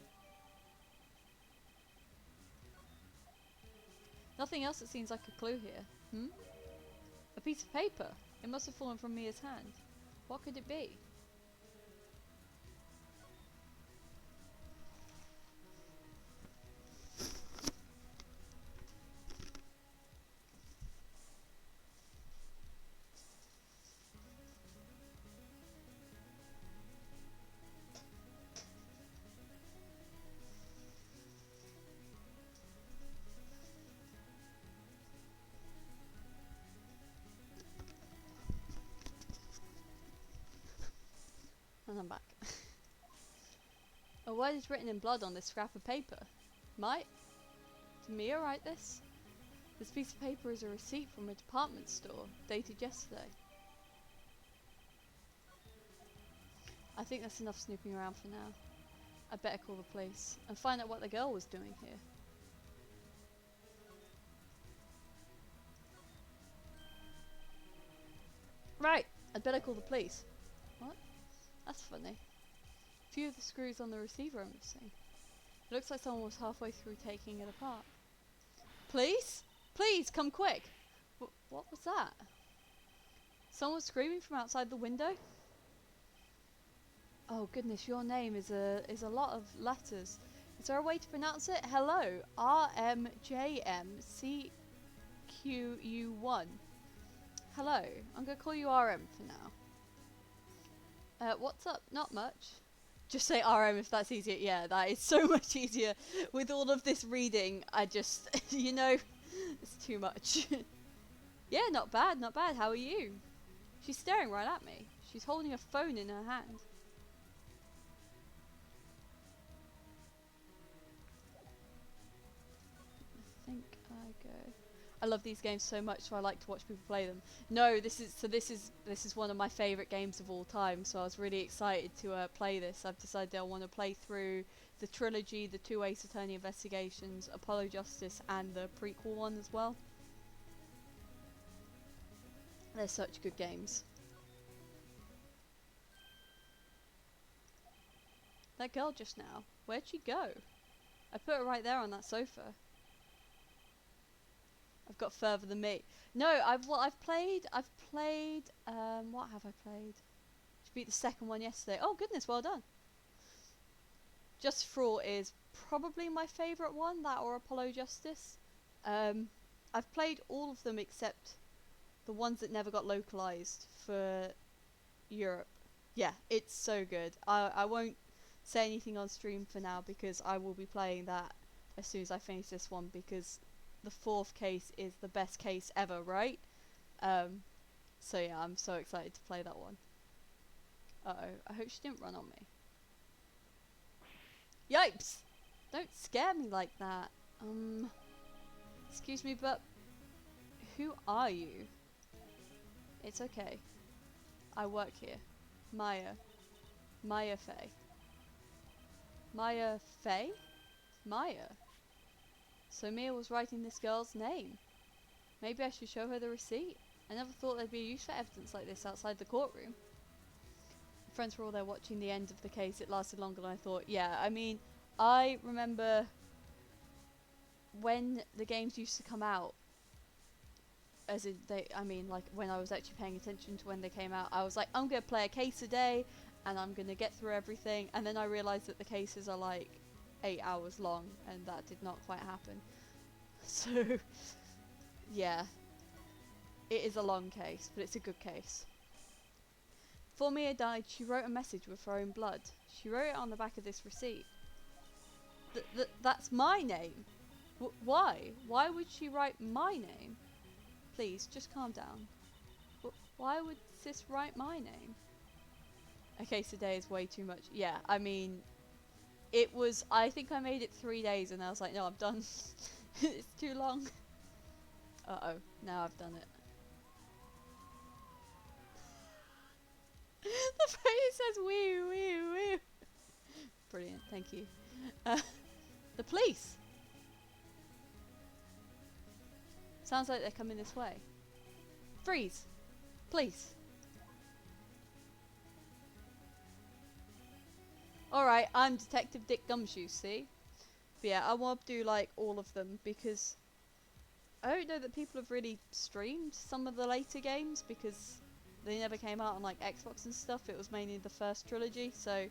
Speaker 1: Nothing else that seems like a clue here. A piece of paper. It must have fallen from Mia's hand. What could it be? And I'm back. A word is written in blood on this scrap of paper. Might? Did Mia write this? This piece of paper is a receipt from a department store, dated yesterday. I think that's enough snooping around for now. I'd better call the police and find out what the girl was doing here. Right, I'd better call the police. What? That's funny. A few of the screws on the receiver are missing. It looks like someone was halfway through taking it apart. Police? Please, come quick! What was that? Someone screaming from outside the window? Oh goodness, your name is a lot of letters. Is there a way to pronounce it? Hello, RMJMCQU1. Hello, I'm gonna call you RM for now. What's up? Not much. Just say RM if that's easier. Yeah, that is so much easier. With all of this reading, I just, you know, it's too much. Yeah, not bad, not bad. How are you? She's staring right at me. She's holding a phone in her hand. I think I go. I love these games so much, so I like to watch people play them. No, this is one of my favourite games of all time. So I was really excited to play this. I've decided I want to play through the trilogy, the two Ace Attorney investigations, Apollo Justice, and the prequel one as well. They're such good games. That girl just now, where'd she go? I put her right there on that sofa. I've got further than me. No, I've played, what have I played? She beat the second one yesterday. Oh goodness, well done. Just for All is probably my favourite one, that or Apollo Justice. I've played all of them except the ones that never got localized for Europe. Yeah, it's so good. I won't say anything on stream for now because I will be playing that as soon as I finish this one, because the fourth case is the best case ever, right? So yeah, I'm so excited to play that one. Uh-oh, I hope she didn't run on me. Yipes! Don't scare me like that. Excuse me, but who are you? It's okay. I work here. Maya. Maya Faye. Maya Faye? Maya. So Mia was writing this girl's name. Maybe I should show her the receipt. I never thought there'd be a use for evidence like this outside the courtroom. Friends were all there watching the end of the case. It lasted longer than I thought. Yeah, I mean, I remember when the games used to come out, as in like when I was actually paying attention to when they came out, I was like, I'm gonna play a case a day and I'm gonna get through everything, and then I realised that the cases are like 8 hours long, and that did not quite happen. So yeah, it is a long case, but it's a good case. Before Mia died, she wrote a message with her own blood. She wrote it on the back of this receipt. That's my name. Why? Why would she write my name? Please, just calm down. Why would sis write my name? A case a day is way too much. Yeah, I mean, it was, I think I made it 3 days and I was like, no, I'm done. It's too long. Uh-oh, now I've done it. The phrase says wee wee wee. Brilliant, thank you. The police! Sounds like they're coming this way. Freeze! Please. Alright, I'm Detective Dick Gumshoe, see? But yeah, I want to do like all of them because I don't know that people have really streamed some of the later games because they never came out on like Xbox and stuff. It was mainly the first trilogy, so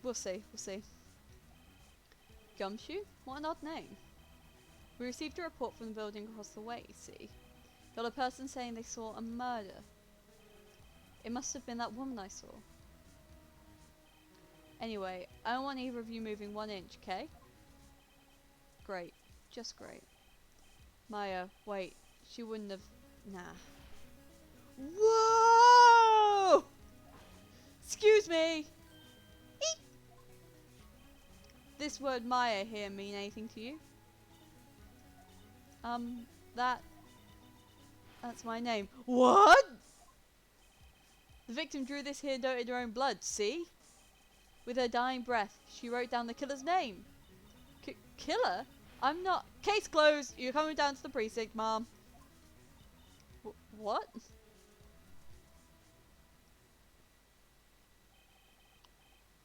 Speaker 1: we'll see, we'll see. Gumshoe? What an odd name. We received a report from the building across the way, see? Got a person saying they saw a murder. It must have been that woman I saw. Anyway, I don't want either of you moving 1 inch, okay? Great. Just great. Maya, wait. She wouldn't have... Nah. Whoa! Excuse me! Eek! This word Maya here mean anything to you? That's my name. What? The victim drew this here note in her own blood, see? With her dying breath, she wrote down the killer's name. Killer? I'm not... Case closed! You're coming down to the precinct, Mom. What?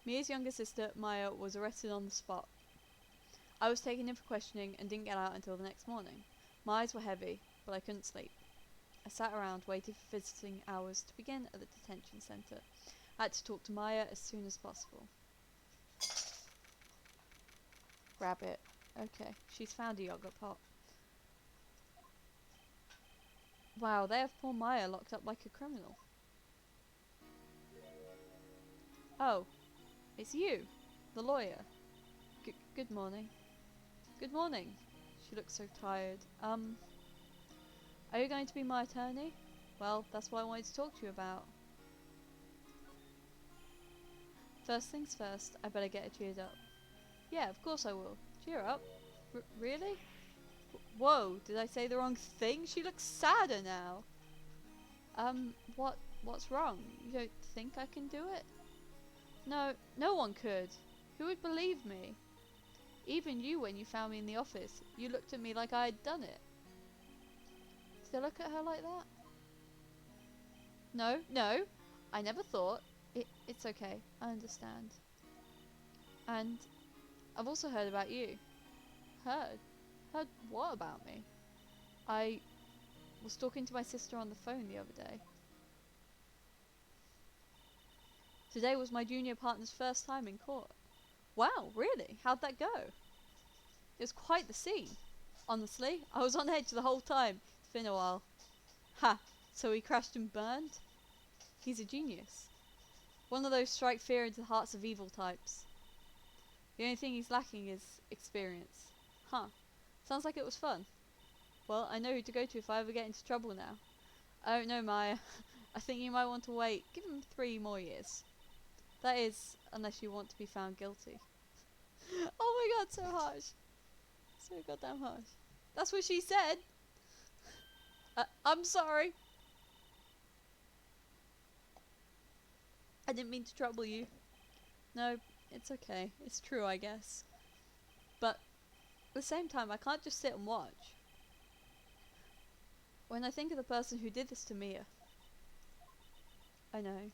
Speaker 1: Mia's younger sister, Maya, was arrested on the spot. I was taken in for questioning and didn't get out until the next morning. My eyes were heavy, but I couldn't sleep. I sat around waiting for visiting hours to begin at the detention centre. I had to talk to Maya as soon as possible. Grab it. Okay, she's found a yogurt pot. Wow, they have poor Maya locked up like a criminal. Oh, it's you, the lawyer. Good morning. Good morning. She looks so tired. Are you going to be my attorney? Well, that's what I wanted to talk to you about. First things first, I better get her cheered up. Yeah, of course I will. Cheer up. Really? Whoa, did I say the wrong thing? She looks sadder now. What's wrong? You don't think I can do it? No, no one could. Who would believe me? Even you, when you found me in the office, you looked at me like I had done it. Did I look at her like that? No, I never thought. It's okay, I understand. And I've also heard about you. Heard? Heard what about me? I was talking to my sister on the phone the other day. Today was my junior partner's first time in court. Wow, really? How'd that go? It was quite the scene. Honestly, I was on edge the whole time. It's been a while. Ha! So he crashed and burned? He's a genius. One of those strike fear into the hearts of evil types. The only thing he's lacking is experience. Huh. Sounds like it was fun. Well, I know who to go to if I ever get into trouble now. I don't know, Maya. I think you might want to wait. Give him 3 more years. That is, unless you want to be found guilty. Oh my god, so harsh. So goddamn harsh. That's what she said. I'm sorry. I didn't mean to trouble you. No, it's okay. It's true, I guess. But at the same time, I can't just sit and watch. When I think of the person who did this to Mia, I know.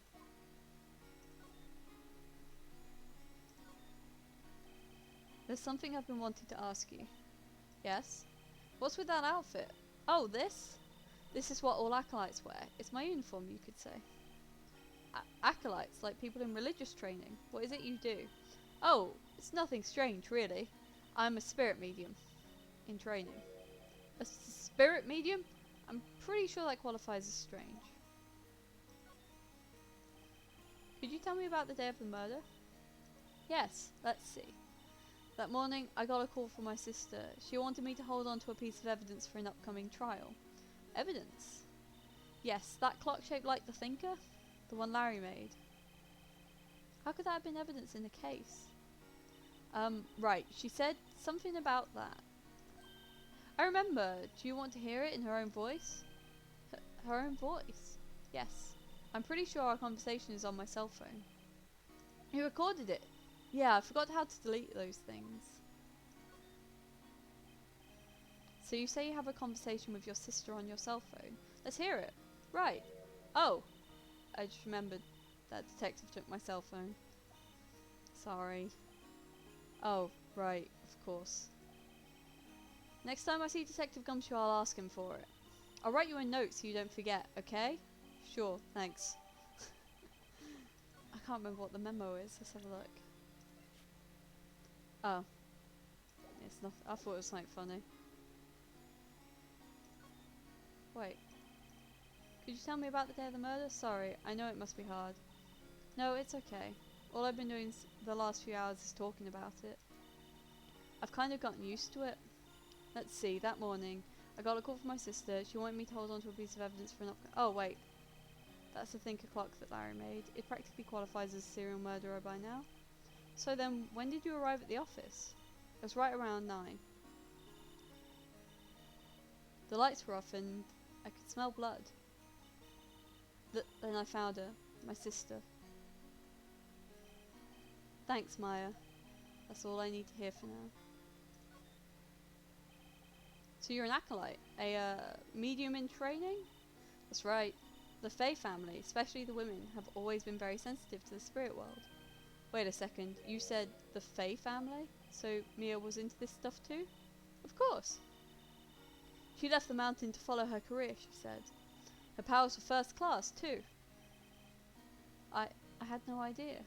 Speaker 1: There's something I've been wanting to ask you. Yes? What's with that outfit? Oh, this? This is what all acolytes wear. It's my uniform, you could say. Acolytes, like people in religious training. What is it you do? Oh, it's nothing strange, really. I'm a spirit medium. In training. A spirit medium? I'm pretty sure that qualifies as strange. Could you tell me about the day of the murder? Yes, let's see. That morning, I got a call from my sister. She wanted me to hold on to a piece of evidence for an upcoming trial. Evidence? Yes, that clock shaped like the thinker? The one Larry made. How could that have been evidence in the case? Right, she said something about that. I remember. Do you want to hear it in her own voice? Her own voice? Yes. I'm pretty sure our conversation is on my cell phone. You recorded it? Yeah, I forgot how to delete those things. So you say you have a conversation with your sister on your cell phone. Let's hear it. Right. Oh. I just remembered that detective took my cell phone. Sorry. Oh, right, of course. Next time I see Detective Gumshoe, I'll ask him for it. I'll write you a note so you don't forget, okay? Sure, thanks. I can't remember what the memo is. Let's have a look. Oh. It's not. I thought it was something funny. Wait. Could you tell me about the day of the murder? Sorry, I know it must be hard. No, it's okay. All I've been doing the last few hours is talking about it. I've kind of gotten used to it. Let's see, that morning, I got a call from my sister. She wanted me to hold on to a piece of evidence for an oh, wait. That's the thinker clock that Larry made. It practically qualifies as a serial murderer by now. So then, when did you arrive at the office? It was right around 9. The lights were off and I could smell blood. Then I found her, my sister. Thanks, Maya. That's all I need to hear for now. So you're an acolyte, a medium in training? That's right. The Fae family, especially the women, have always been very sensitive to the spirit world. Wait a second, you said the Fae family? So Mia was into this stuff too? Of course. She left the mountain to follow her career, she said. Her powers were first class too. I had no idea.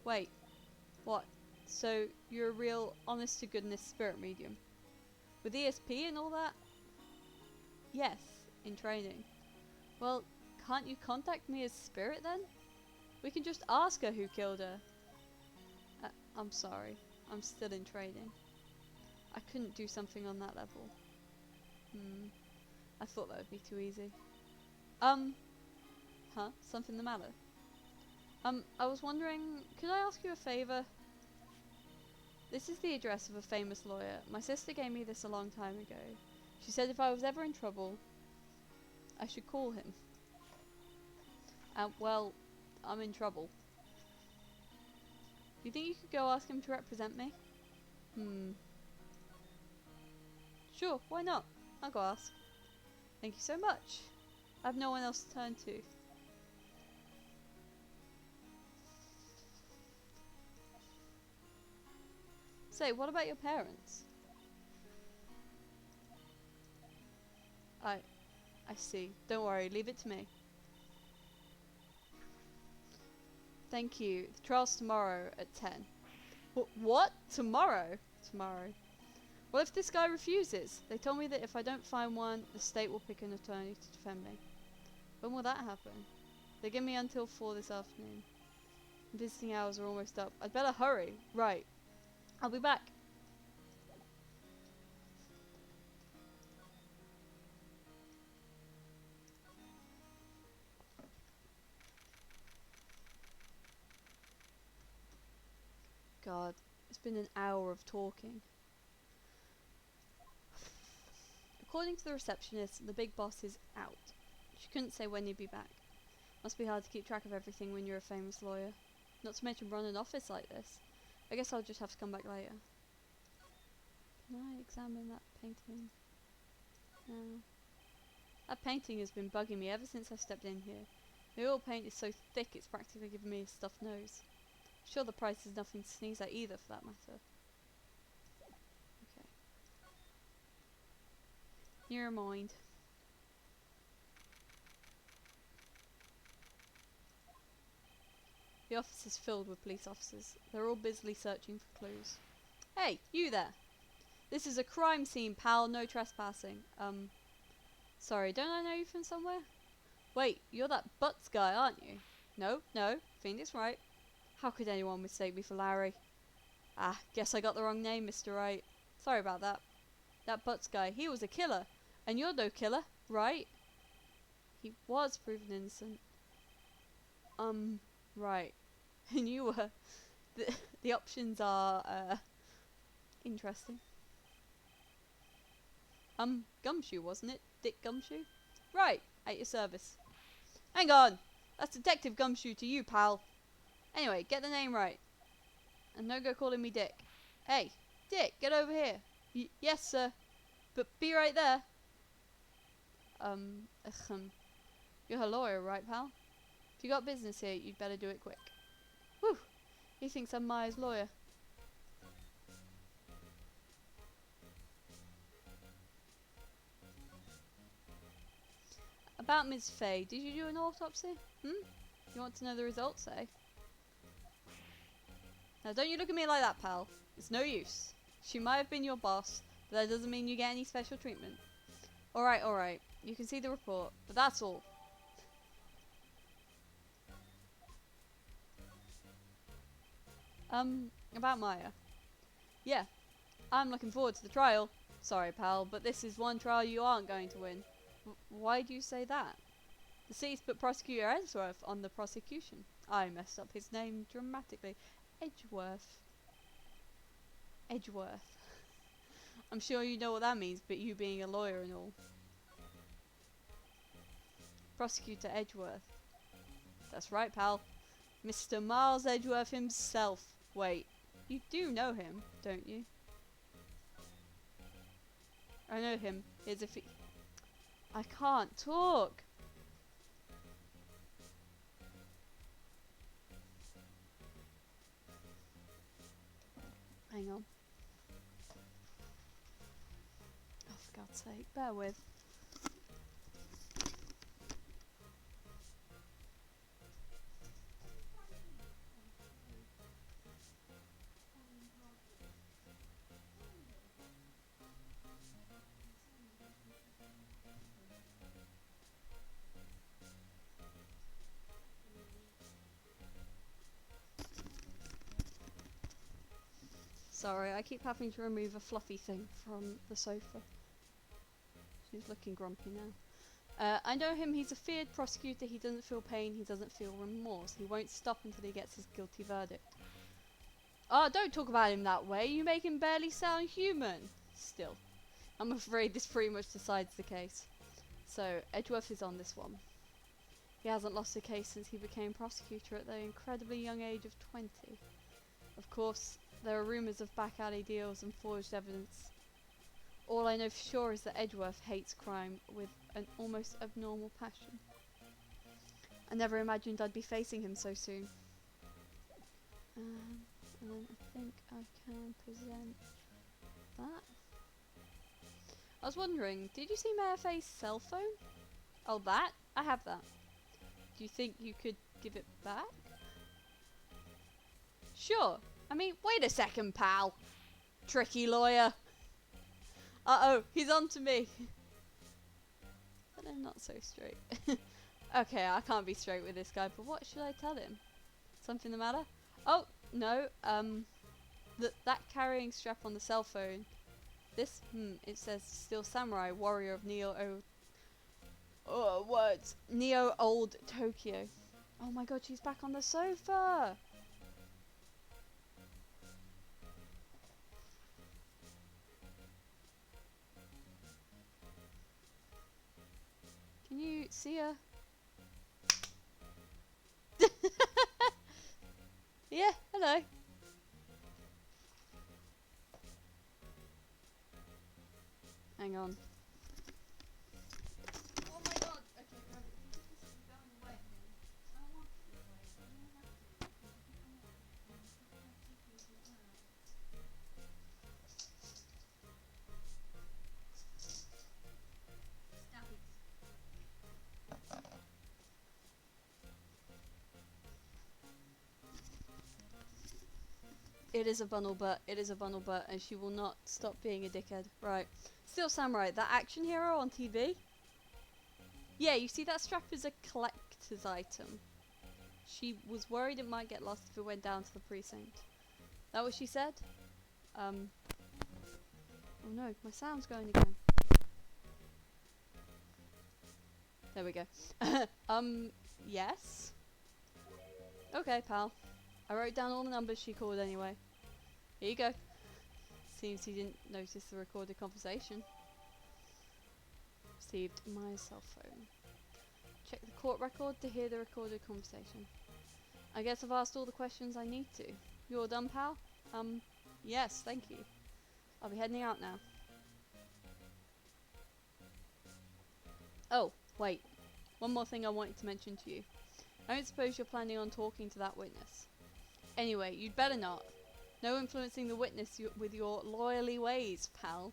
Speaker 1: Wait. What? So you're a real honest to goodness spirit medium? With ESP and all that? Yes, in training. Well, can't you contact me as spirit then? We can just ask her who killed her. I'm sorry. I'm still in training. I couldn't do something on that level. I thought that would be too easy. Huh? Something the matter? I was wondering, could I ask you a favour? This is the address of a famous lawyer. My sister gave me this a long time ago. She said if I was ever in trouble, I should call him. Well, I'm in trouble. Do you think you could go ask him to represent me? Sure, why not? I'll go ask. Thank you so much. I have no one else to turn to. Say, what about your parents? I see. Don't worry, leave it to me. Thank you. The trial's tomorrow at 10. What? Tomorrow? Tomorrow. What if this guy refuses? They told me that if I don't find one, the state will pick an attorney to defend me. When will that happen? They give me until 4 this afternoon. Visiting hours are almost up. I'd better hurry. Right. I'll be back. God, It's been an hour of talking. According to the receptionist, the big boss is out. She couldn't say when he'd be back. Must be hard to keep track of everything when you're a famous lawyer. Not to mention run an office like this. I guess I'll just have to come back later. Can I examine that painting? No. That painting has been bugging me ever since I stepped in here. The oil paint is so thick it's practically giving me a stuffed nose. I'm sure the price is nothing to sneeze at either, for that matter. Okay. Never mind. The office is filled with police officers. They're all busily searching for clues. Hey, you there! This is a crime scene, pal. No trespassing. Sorry, don't I know you from somewhere? Wait, you're that Butts guy, aren't you? No, Phoenix Wright. How could anyone mistake me for Larry? Ah, guess I got the wrong name, Mr. Wright. Sorry about that. That Butts guy, he was a killer. And you're no killer, right? He was proven innocent. Right. And you were. The options are, interesting. Gumshoe, wasn't it? Dick Gumshoe? Right, at your service. Hang on! That's Detective Gumshoe to you, pal. Anyway, get the name right. And no go calling me Dick. Hey, Dick, get over here. Yes, sir. But be right there. You're a lawyer, right, pal? If you got business here, you'd better do it quick. Whew! He thinks I'm Maya's lawyer. About Ms. Fay, did you do an autopsy? You want to know the results, eh? Now don't you look at me like that, pal. It's no use. She might have been your boss, but that doesn't mean you get any special treatment. Alright. You can see the report, but that's all. About Maya. Yeah, I'm looking forward to the trial. Sorry, pal, but this is one trial you aren't going to win. Why do you say that? The city's put Prosecutor Edgeworth on the prosecution. I messed up his name dramatically. Edgeworth. I'm sure you know what that means, but you being a lawyer and all. Prosecutor Edgeworth. That's right, pal. Mr. Miles Edgeworth himself. Wait, you do know him, don't you? I know him. Here's a I can't talk. Hang on. Oh, for God's sake, bear with. Sorry, I keep having to remove a fluffy thing from the sofa. She's looking grumpy now. I know him, he's a feared prosecutor, he doesn't feel pain, he doesn't feel remorse. He won't stop until he gets his guilty verdict. Oh, don't talk about him that way, you make him barely sound human. Still, I'm afraid this pretty much decides the case. So, Edgeworth is on this one. He hasn't lost a case since he became prosecutor at the incredibly young age of 20. Of course, there are rumours of back alley deals and forged evidence. All I know for sure is that Edgeworth hates crime with an almost abnormal passion. I never imagined I'd be facing him so soon. And then I think I can present that. I was wondering, did you see Mayor Faye's cell phone? Oh, that? I have that. Do you think you could give it back? Sure. I mean, wait a second, pal. Tricky lawyer. Uh-oh, he's on to me. But I'm not so straight. Okay, I can't be straight with this guy, but what should I tell him? Something the matter? Oh, no, that carrying strap on the cell phone. This, it says Steel Samurai, warrior of Neo Old Tokyo. Oh my god, she's back on the sofa! Can you see her? Yeah, hello. Hang on. Oh my god! Okay, grab it. This is going away again. I don't want it this way, but I'm gonna have to because you can come over and you can have two people around. Stappies. It is a bundle butt. It is a bundle butt, and she will not stop being a dickhead. Right. Still Samurai, that action hero on TV? Yeah, you see that strap is a collector's item. She was worried it might get lost if it went down to the precinct. That what she said? Oh no, my sound's going again. There we go. Yes? Okay, pal. I wrote down all the numbers she called anyway. Here you go. Seems he didn't notice the recorded conversation. Received my cell phone. Check the court record to hear the recorded conversation. I guess I've asked all the questions I need to. You all done, pal? Yes, thank you. I'll be heading out now. Oh, wait. One more thing I wanted to mention to you. I don't suppose you're planning on talking to that witness. Anyway, you'd better not. No influencing the witness with your lawyerly ways, pal.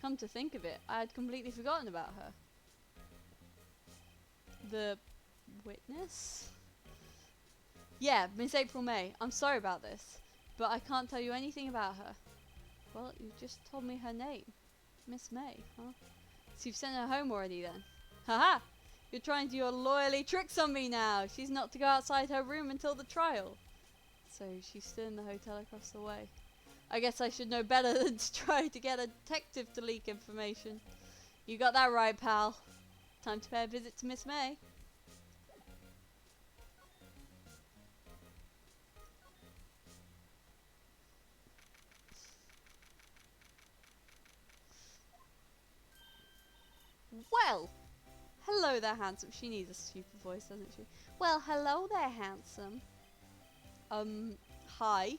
Speaker 1: Come to think of it, I had completely forgotten about her. The witness? Yeah, Miss April May. I'm sorry about this, but I can't tell you anything about her. Well, you just told me her name. Miss May, huh? So you've sent her home already then? Haha! You're trying to do your lawyerly tricks on me now! She's not to go outside her room until the trial. So she's still in the hotel across the way. I guess I should know better than to try to get a detective to leak information. You got that right, pal. Time to pay a visit to Miss May. Well, hello there, handsome. She needs a stupid voice, doesn't she? Well, hello there, handsome. Hi.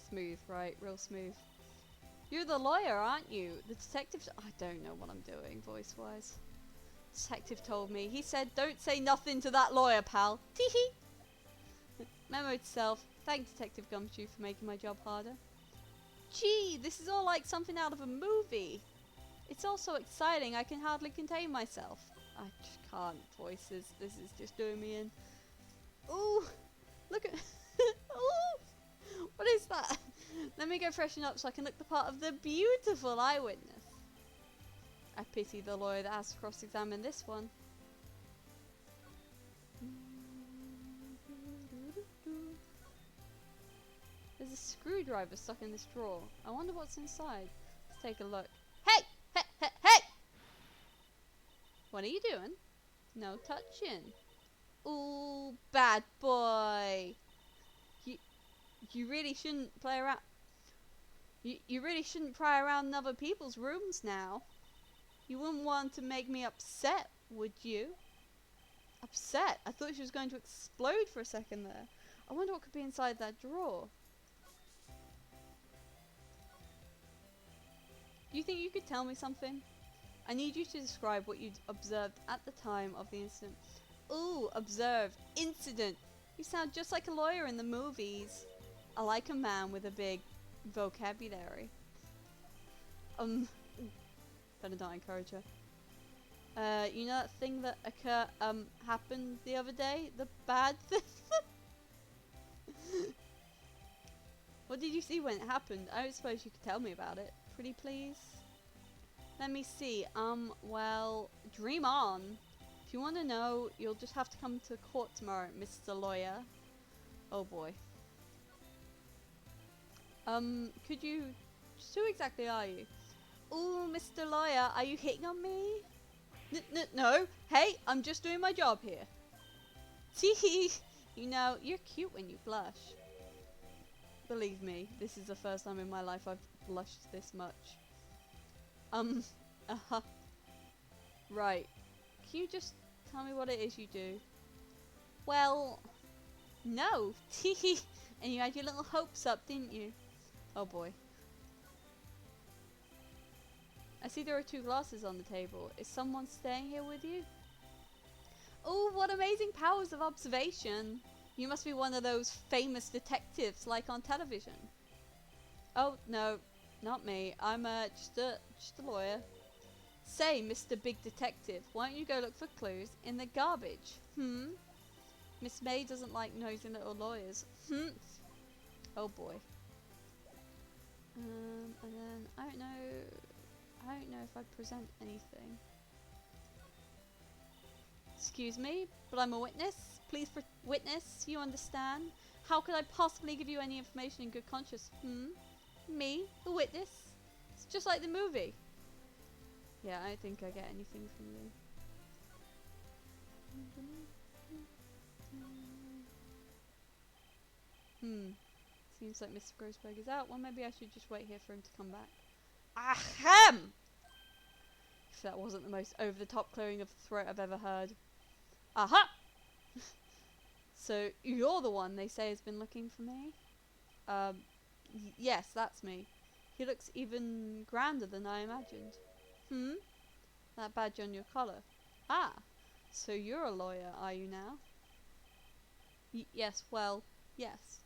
Speaker 1: Smooth, right? Real smooth. You're the lawyer, aren't you? The detective... I don't know what I'm doing, voice-wise. Detective told me. He said, don't say nothing to that lawyer, pal. Tee-hee. Memo to self. Thank Detective Gumshoe for making my job harder. Gee, this is all like something out of a movie. It's all so exciting, I can hardly contain myself. I just can't, voices. This is just doing me in. Ooh, look at... Ooh, what is that? Let me go freshen up so I can look the part of the beautiful eyewitness. I pity the lawyer that has to cross-examine this one. There's a screwdriver stuck in this drawer. I wonder what's inside. Let's take a look. Hey! Hey! Hey! Hey! What are you doing? No touching. Ooh, bad boy. You really shouldn't play around. You really shouldn't pry around in other people's rooms now. You wouldn't want to make me upset, would you? Upset? I thought she was going to explode for a second there. I wonder what could be inside that drawer. Do you think you could tell me something? I need you to describe what you observed at the time of the incident. Ooh, observed. Incident. You sound just like a lawyer in the movies. I like a man with a big vocabulary. Better not encourage her. You know that thing that happened the other day? The bad thing? What did you see when it happened? I don't suppose you could tell me about it. Pretty please? Let me see. Well, dream on. If you want to know, you'll just have to come to court tomorrow, Mr. Lawyer. Oh boy. Could you... Just who exactly are you? Ooh, Mr. Lawyer, are you hitting on me? No. Hey, I'm just doing my job here. Tee. You know, you're cute when you blush. Believe me, this is the first time in my life I've blushed this much. Right. Can you just tell me what it is you do? Well, no. Teehee. And you had your little hopes up, didn't you? Oh boy. I see there are 2 glasses on the table. Is someone staying here with you? Oh, what amazing powers of observation. You must be one of those famous detectives like on television. Oh, no, not me. I'm just a lawyer. Say, Mr. Big Detective, why don't you go look for clues in the garbage? Miss May doesn't like nosy little lawyers. Oh boy. And then, I don't know if I present anything. Excuse me, but I'm a witness. Please, witness, you understand? How could I possibly give you any information in good conscience? Me, the witness? It's just like the movie. Yeah, I don't think I get anything from you. Seems like Mr. Grossberg is out. Well, maybe I should just wait here for him to come back. Ahem! If that wasn't the most over-the-top clearing of the throat I've ever heard. Aha! So, you're the one they say has been looking for me? Yes, that's me. He looks even grander than I imagined. That badge on your collar. Ah, so you're a lawyer, are you now? Yes, well, yes.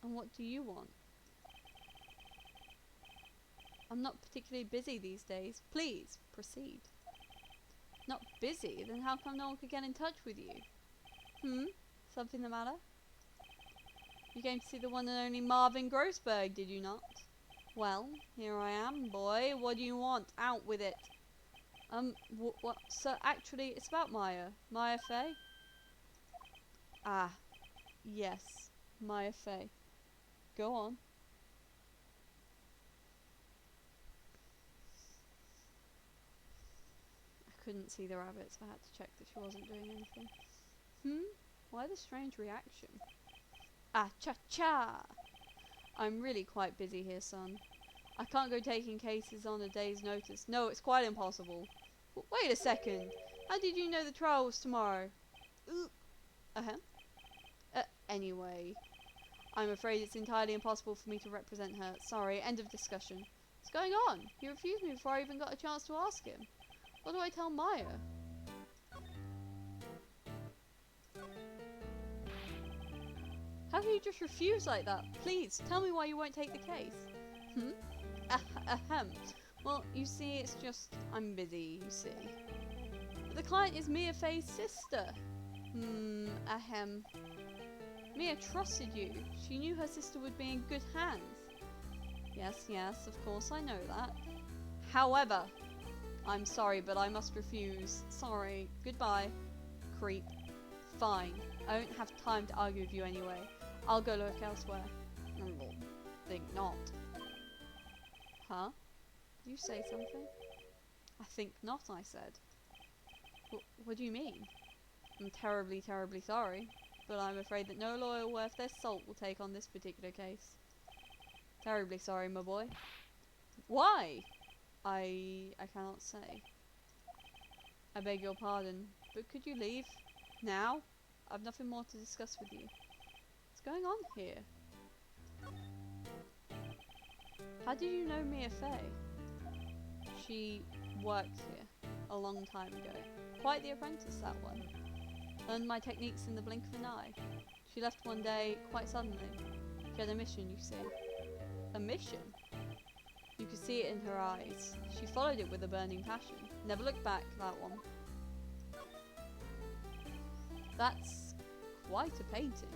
Speaker 1: And what do you want? I'm not particularly busy these days. Please, proceed. Not busy? Then how come no one could get in touch with you? Something the matter? You came to see the one and only Marvin Grossberg, did you not? Well, here I am, boy. What do you want? Out with it. What? So, actually, it's about Maya. Maya Fey? Ah, yes. Maya Fey. Go on. I couldn't see the rabbits. I had to check that she wasn't doing anything. Why the strange reaction? Ah, cha-cha! I'm really quite busy here, son. I can't go taking cases on a day's notice. No, it's quite impossible. Wait a second. How did you know the trial was tomorrow? Anyway, I'm afraid it's entirely impossible for me to represent her. Sorry, end of discussion. What's going on? He refused me before I even got a chance to ask him. What do I tell Maya? How can you just refuse like that? Please, tell me why you won't take the case. Ahem. Well, you see, it's just, I'm busy, you see. But the client is Mia Fey's sister. Ahem. Mia trusted you. She knew her sister would be in good hands. Yes, of course I know that. However, I'm sorry, but I must refuse. Sorry. Goodbye. Creep. Fine. I don't have time to argue with you anyway. I'll go look elsewhere. Think not. Huh? Did you say something? I think not, I said. What do you mean? I'm terribly, terribly sorry, but I'm afraid that no lawyer worth their salt will take on this particular case. Terribly sorry, my boy. Why? I cannot say. I beg your pardon, but could you leave? Now? I've nothing more to discuss with you. What's going on here? How did you know Mia Fey? She worked here a long time ago. Quite the apprentice, that one. Learned my techniques in the blink of an eye. She left one day, quite suddenly. She had a mission, you see. A mission? You could see it in her eyes. She followed it with a burning passion. Never looked back, that one. That's quite a painting.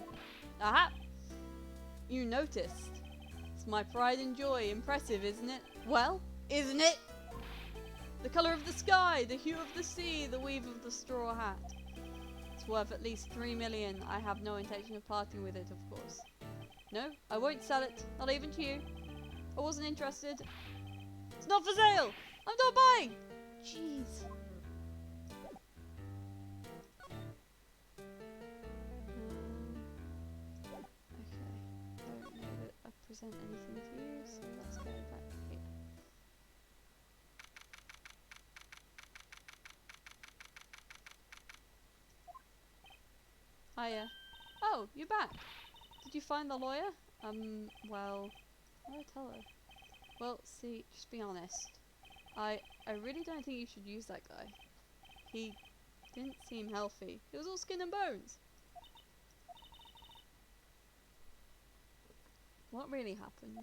Speaker 1: Aha! You noticed. It's my pride and joy. Impressive, isn't it? Well, isn't it? The colour of the sky, the hue of the sea, the weave of the straw hat. It's worth at least 3 million. I have no intention of parting with it, of course. No, I won't sell it. Not even to you. I wasn't interested. It's not for sale! I'm not buying! Jeez. Okay. I don't know that I present anything to you, so let's go back here. Hiya. Oh, you're back. Did you find the lawyer? Well, what did I tell her? Well, see, just be honest. I really don't think you should use that guy. He didn't seem healthy. It was all skin and bones. What really happened?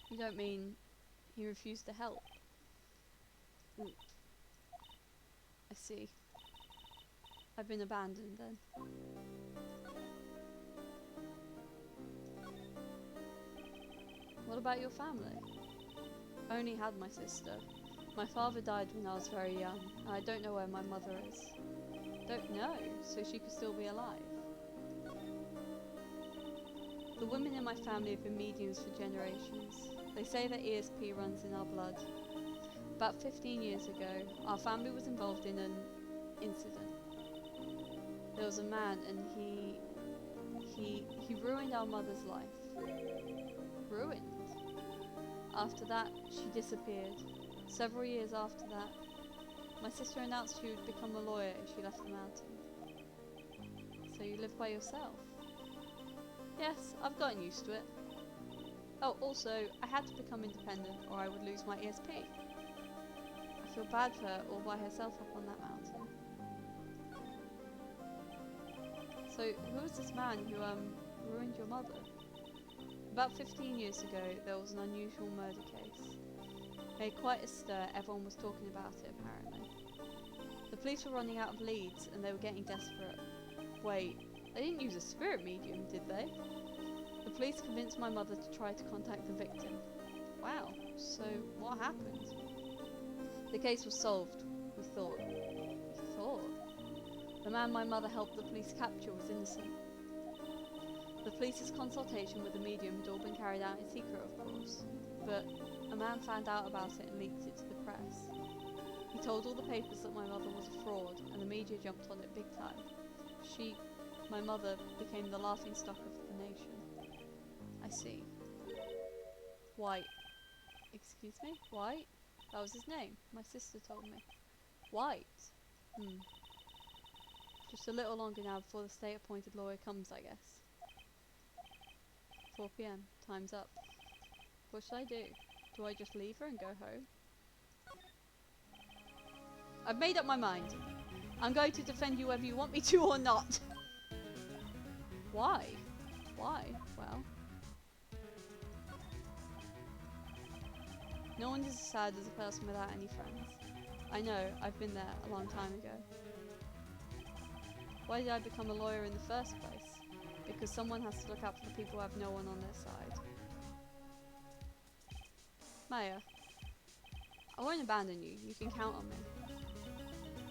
Speaker 1: You don't mean he refused to help? Ooh. I see. I've been abandoned then. What about your family? I only had my sister. My father died when I was very young, and I don't know where my mother is. Don't know, so she could still be alive. The women in my family have been mediums for generations. They say that ESP runs in our blood. About 15 years ago, our family was involved in an incident. There was a man and he ruined our mother's life. Ruined. After that, she disappeared. Several years after that, my sister announced she would become a lawyer if she left the mountain. So you live by yourself? Yes, I've gotten used to it. Oh, also, I had to become independent or I would lose my ESP. I feel bad for her all by herself up on that mountain. So, who was this man who, ruined your mother? About 15 years ago, there was an unusual murder case. Made quite a stir, everyone was talking about it apparently. The police were running out of leads and they were getting desperate. Wait, they didn't use a spirit medium, did they? The police convinced my mother to try to contact the victim. Wow, so what happened? The case was solved, we thought. We thought? The man my mother helped the police capture was innocent. The police's consultation with the medium had all been carried out in secret, of course, but a man found out about it and leaked it to the press. He told all the papers that my mother was a fraud, and the media jumped on it big time. My mother, became the laughingstock of the nation. I see. White. Excuse me? White? That was his name. My sister told me. White? Just a little longer now before the state-appointed lawyer comes, I guess. 4 PM. Time's up. What should I do? Do I just leave her and go home? I've made up my mind. I'm going to defend you whether you want me to or not. Why? Why? Well... No one is as sad as a person without any friends. I know, I've been there a long time ago. Why did I become a lawyer in the first place? Because someone has to look out for the people who have no one on their side. Maya, I won't abandon you. You can count on me.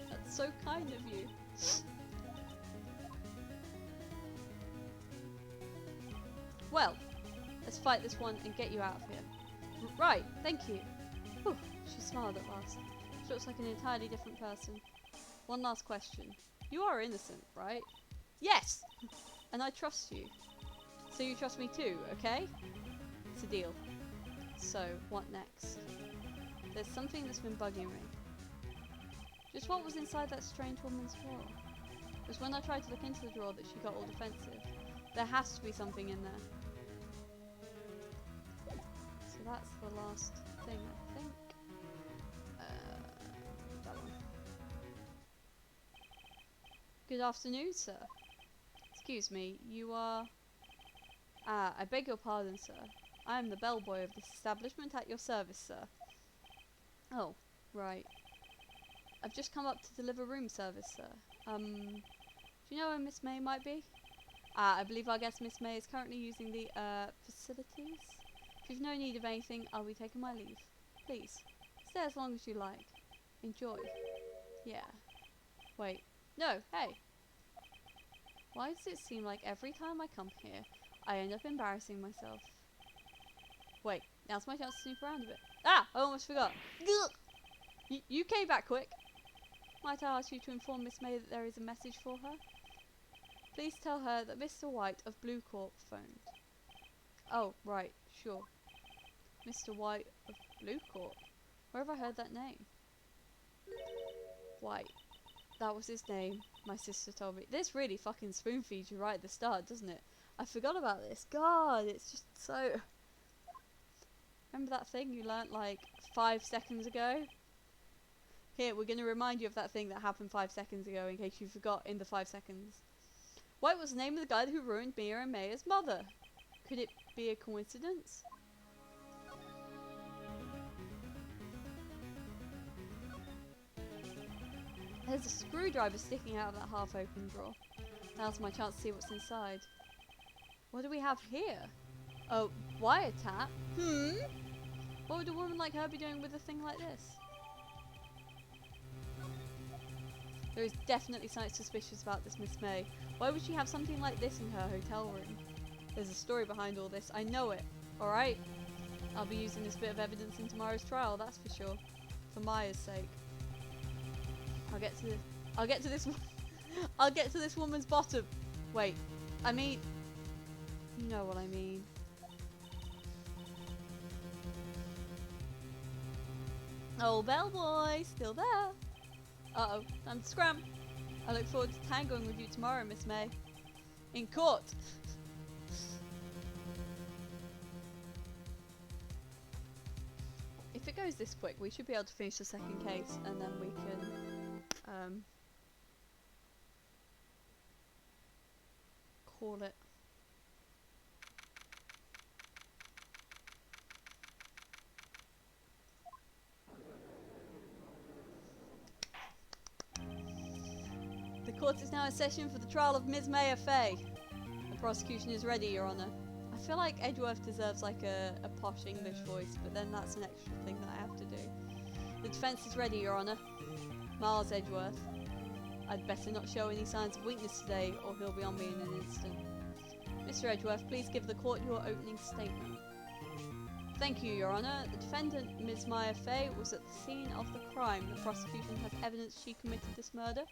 Speaker 1: That's so kind of you. Well, let's fight this one and get you out of here. Right, thank you. Whew, she smiled at last. She looks like an entirely different person. One last question. You are innocent, right? Yes! And I trust you. So you trust me too, okay? It's a deal. So, what next? There's something that's been bugging me. Just what was inside that strange woman's drawer? It was when I tried to look into the drawer that she got all defensive. There has to be something in there. So that's the last thing, I think. That one. Good afternoon, sir. Excuse me, you are... Ah, I beg your pardon, sir. I am the bellboy of this establishment at your service, sir. Oh, right. I've just come up to deliver room service, sir. Do you know where Miss May might be? Ah, I believe our guest Miss May is currently using the, facilities. If you've no need of anything, I'll be taking my leave. Please, stay as long as you like. Enjoy. Yeah. Wait. No, hey! Why does it seem like every time I come here, I end up embarrassing myself? Wait, now's my chance to snoop around a bit. Ah! I almost forgot. You came back quick. Might I ask you to inform Miss May that there is a message for her? Please tell her that Mr. White of Blue Corp phoned. Oh, right, sure. Mr. White of Blue Corp? Where have I heard that name? White. That was his name, my sister told me. This really fucking spoon feeds you right at the start, doesn't it? I forgot about this. God, it's just so... Remember that thing you learnt like 5 seconds ago? Here, we're going to remind you of that thing that happened 5 seconds ago in case you forgot in the 5 seconds. What was the name of the guy who ruined Mia and Maya's mother? Could it be a coincidence? There's a screwdriver sticking out of that half-open drawer. Now's my chance to see what's inside. What do we have here? A wiretap? What would a woman like her be doing with a thing like this? There is definitely something suspicious about this Miss May. Why would she have something like this in her hotel room? There's a story behind all this. I know it. Alright? I'll be using this bit of evidence in tomorrow's trial, that's for sure. For Maya's sake. I'll get to this I'll get to this woman's bottom. Wait. I mean, you know what I mean. Oh, bellboy, still there. Uh-oh, time to scram. I look forward to tangoing with you tomorrow, Miss May. In court. If it goes this quick, we should be able to finish the second case, and then we can call it. The court is now in session for the trial of Ms. Maya Fay. The prosecution is ready, Your Honour. I feel like Edgeworth deserves like a posh English voice, but then that's an extra thing that I have to do. The defence is ready, Your Honour. Miles Edgeworth. I'd better not show any signs of weakness today, or he'll be on me in an instant. Mr. Edgeworth, please give the court your opening statement. Thank you, Your Honour. The defendant, Ms. Maya Fay, was at the scene of the crime. The prosecution has evidence she committed this murder.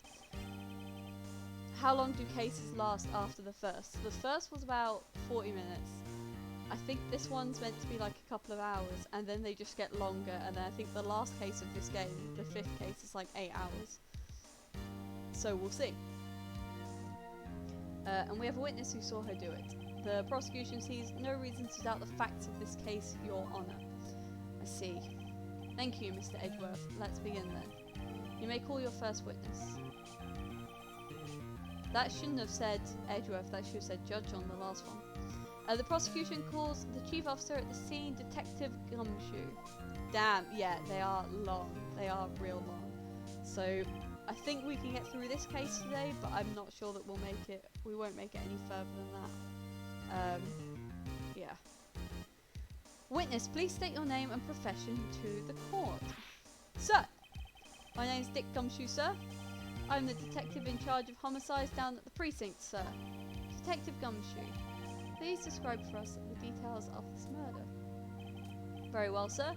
Speaker 1: How long do cases last after the first? The first was about 40 minutes. I think this one's meant to be like a couple of hours, and then they just get longer, and then I think the last case of this game, the 5th case, is like 8 hours. So we'll see. And we have a witness who saw her do it. The prosecution sees no reason to doubt the facts of this case, Your Honour. I see. Thank you, Mr. Edgeworth. Let's begin then. You may call your first witness. That shouldn't have said Edgeworth, that should have said judge on the last one. The prosecution calls the chief officer at the scene, Detective Gumshoe. Damn, yeah, they are long. They are real long. So, I think we can get through this case today, but I'm not sure that we'll make it. We won't make it any further than that. Yeah. Witness, please state your name and profession to the court. Sir, my name's Dick Gumshoe, sir. I'm the detective in charge of homicides down at the precinct, sir. Detective Gumshoe, please describe for us the details of this murder. Very well, sir.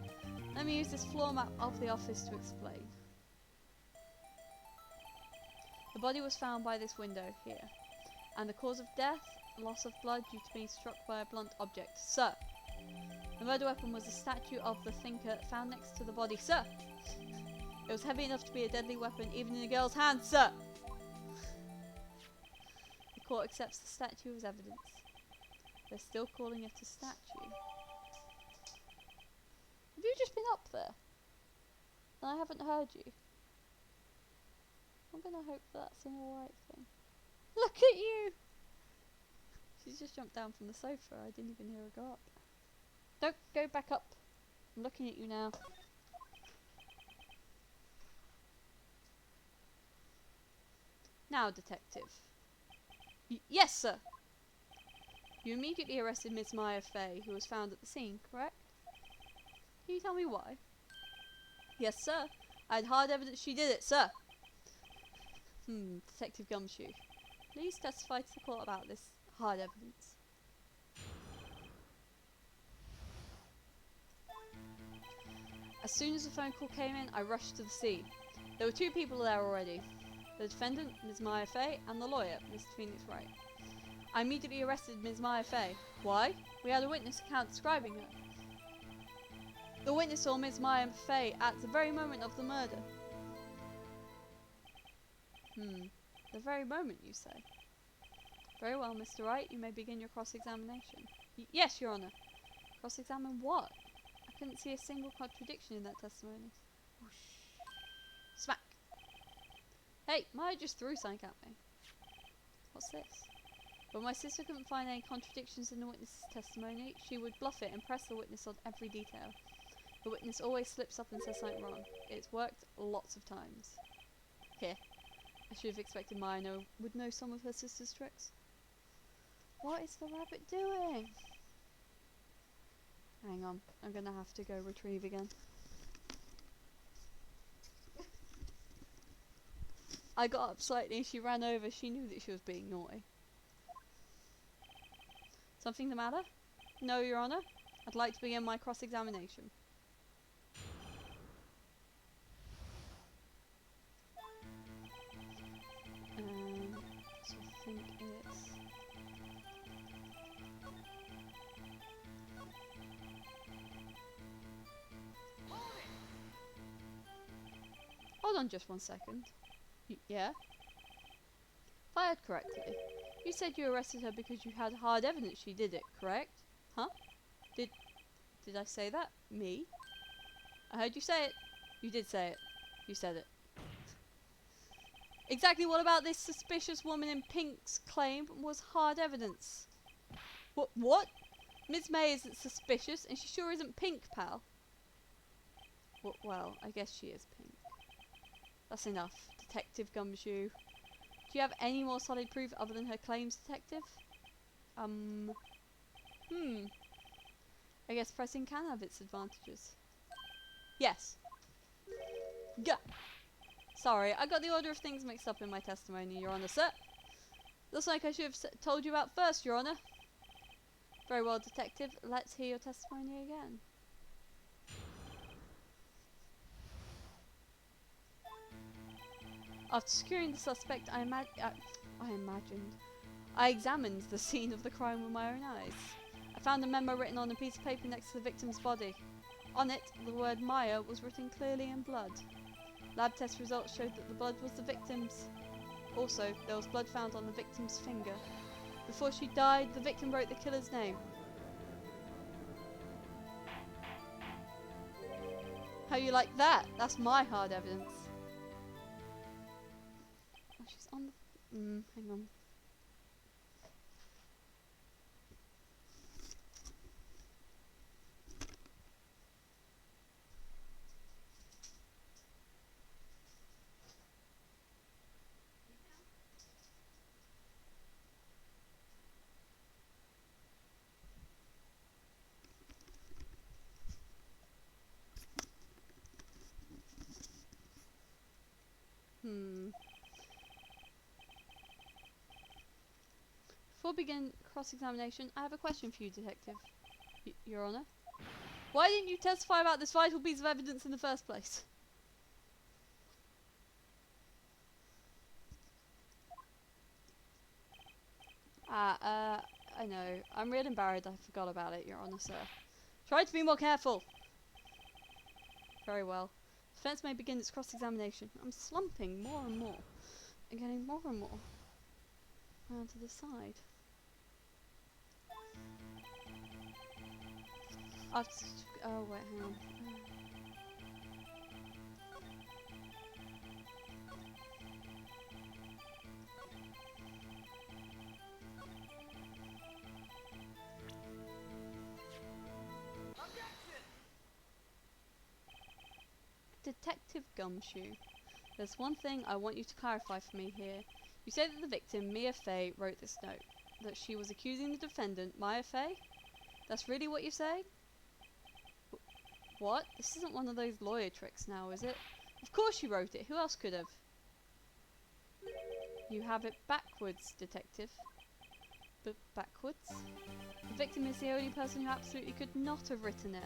Speaker 1: Let me use this floor map of the office to explain. The body was found by this window here. And the cause of death, loss of blood due to being struck by a blunt object, sir. The murder weapon was a statue of the thinker found next to the body, sir. It was heavy enough to be a deadly weapon even in a girl's hand, sir. The court accepts the statue as evidence. They're still calling it a statue. Have you just been up there? And I haven't heard you. I'm gonna hope that's an alright thing. Look at you! She's just jumped down from the sofa. I didn't even hear her go up. Don't go back up. I'm looking at you now. Now, detective. Yes, sir! You immediately arrested Miss Maya Fay, who was found at the scene, correct? Can you tell me why? Yes, sir. I had hard evidence she did it, sir. Detective Gumshoe. Please testify to the court about this hard evidence. As soon as the phone call came in, I rushed to the scene. There were 2 people there already. The defendant, Ms. Maya Fay, and the lawyer, Mr. Phoenix Wright. I immediately arrested Ms. Maya Fay. Why? We had a witness account describing her. The witness saw Ms. Maya Fay at the very moment of the murder. The very moment, you say? Very well, Mr. Wright, you may begin your cross-examination. Yes, Your Honour. Cross-examine what? I couldn't see a single contradiction in that testimony. Whoosh. Smack! Hey, Maya just threw something at me. What's this? When my sister couldn't find any contradictions in the witness's testimony, she would bluff it and press the witness on every detail. The witness always slips up and says something wrong. It's worked lots of times. Here. I should have expected Maya would know some of her sister's tricks. What is the rabbit doing? Hang on, I'm gonna have to go retrieve again. I got up slightly and she ran over. She knew that she was being naughty. Something the matter? No, Your Honour. I'd like to begin my cross-examination. So I think it's... Hold on just 1 second. Yeah? If I heard correctly, you said you arrested her because you had hard evidence she did it, correct? Huh? Did I say that? Me? I heard you say it. You did say it. You said it. Exactly what about this suspicious woman in pink's claim was hard evidence? What? Ms. May isn't suspicious and she sure isn't pink, pal. Well, I guess she is pink. That's enough. Detective Gumshoe. Do you have any more solid proof other than her claims, Detective? I guess pressing can have its advantages. Yes. Go. Sorry, I got the order of things mixed up in my testimony, Your Honour, sir. Looks like I should have told you about first, Your Honour. Very well, Detective. Let's hear your testimony again. After securing the suspect, I examined the scene of the crime with my own eyes. I found a memo written on a piece of paper next to the victim's body. On it, the word Maya was written clearly in blood. Lab test results showed that the blood was the victim's. Also, there was blood found on the victim's finger. Before she died, the victim wrote the killer's name. How you like that? That's my hard evidence. Oh, she's on the... hang on. Before we begin cross-examination, I have a question for you, Detective. Your Honour? Why didn't you testify about this vital piece of evidence in the first place? I know. I'm real embarrassed I forgot about it, Your Honour, sir. Try to be more careful. Very well. Defence may begin its cross-examination. I'm slumping more and more. And getting more and more round to the side. Oh wait, hang on. Detective Gumshoe, there's one thing I want you to clarify for me here. You say that the victim, Mia Fey, wrote this note. That she was accusing the defendant, Maya Fey? That's really what you say? What? This isn't one of those lawyer tricks now, is it? Of course she wrote it. Who else could have? You have it backwards, Detective. But backwards? The victim is the only person who absolutely could not have written it.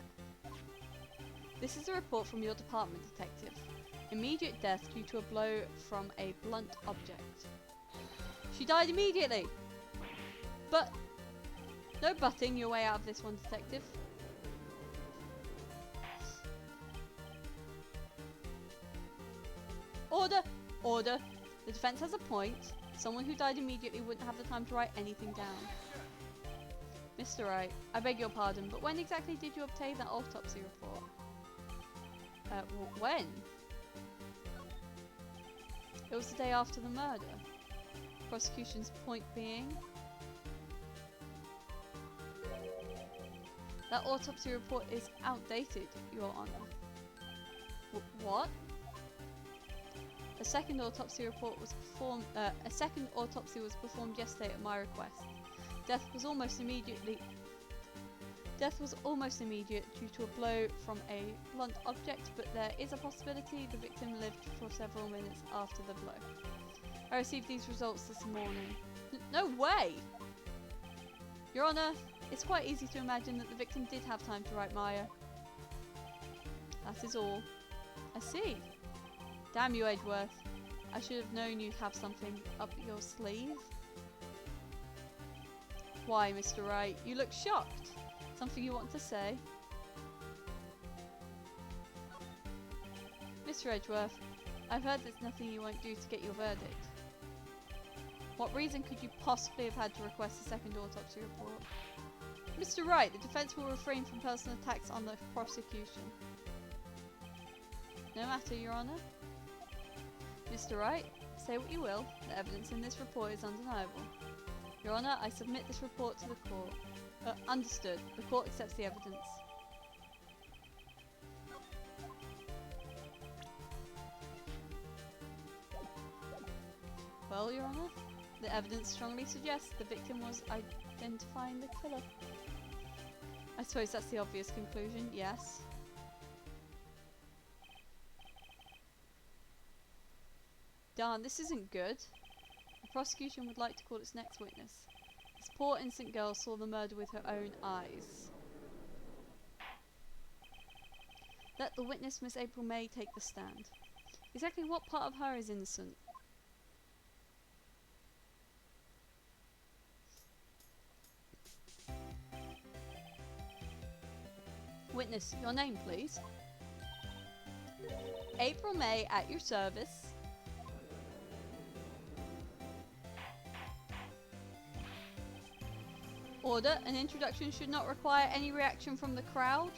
Speaker 1: This is a report from your department, Detective. Immediate death due to a blow from a blunt object. She died immediately! But... no butting your way out of this one, Detective. Order! Order! The defense has a point. Someone who died immediately wouldn't have the time to write anything down. Mr. Wright, I beg your pardon, but when exactly did you obtain that autopsy report? When? It was the day after the murder. Prosecution's point being... that autopsy report is outdated, Your Honor. What? A second autopsy report was performed. A second autopsy was performed yesterday at my request. Death was almost immediate due to a blow from a blunt object, but there is a possibility the victim lived for several minutes after the blow. I received these results this morning. No way! Your Honor, it's quite easy to imagine that the victim did have time to write Maya. That is all. I see. Damn you, Edgeworth. I should have known you'd have something up your sleeve. Why, Mr. Wright? You look shocked. Something you want to say? Mr. Edgeworth, I've heard there's nothing you won't do to get your verdict. What reason could you possibly have had to request a second autopsy report? Mr. Wright, the defense will refrain from personal attacks on the prosecution. No matter, Your Honor. Mr. Wright, say what you will, the evidence in this report is undeniable. Your Honor, I submit this report to the court. Understood. The court accepts the evidence. Well, Your Honor, the evidence strongly suggests the victim was identifying the killer. I suppose that's the obvious conclusion, yes. Darn, this isn't good. The prosecution would like to call its next witness. This poor innocent girl saw the murder with her own eyes. Let the witness, Miss April May, take the stand. Exactly what part of her is innocent? Witness, your name, please. April May, at your service. Order, an introduction should not require any reaction from the crowd.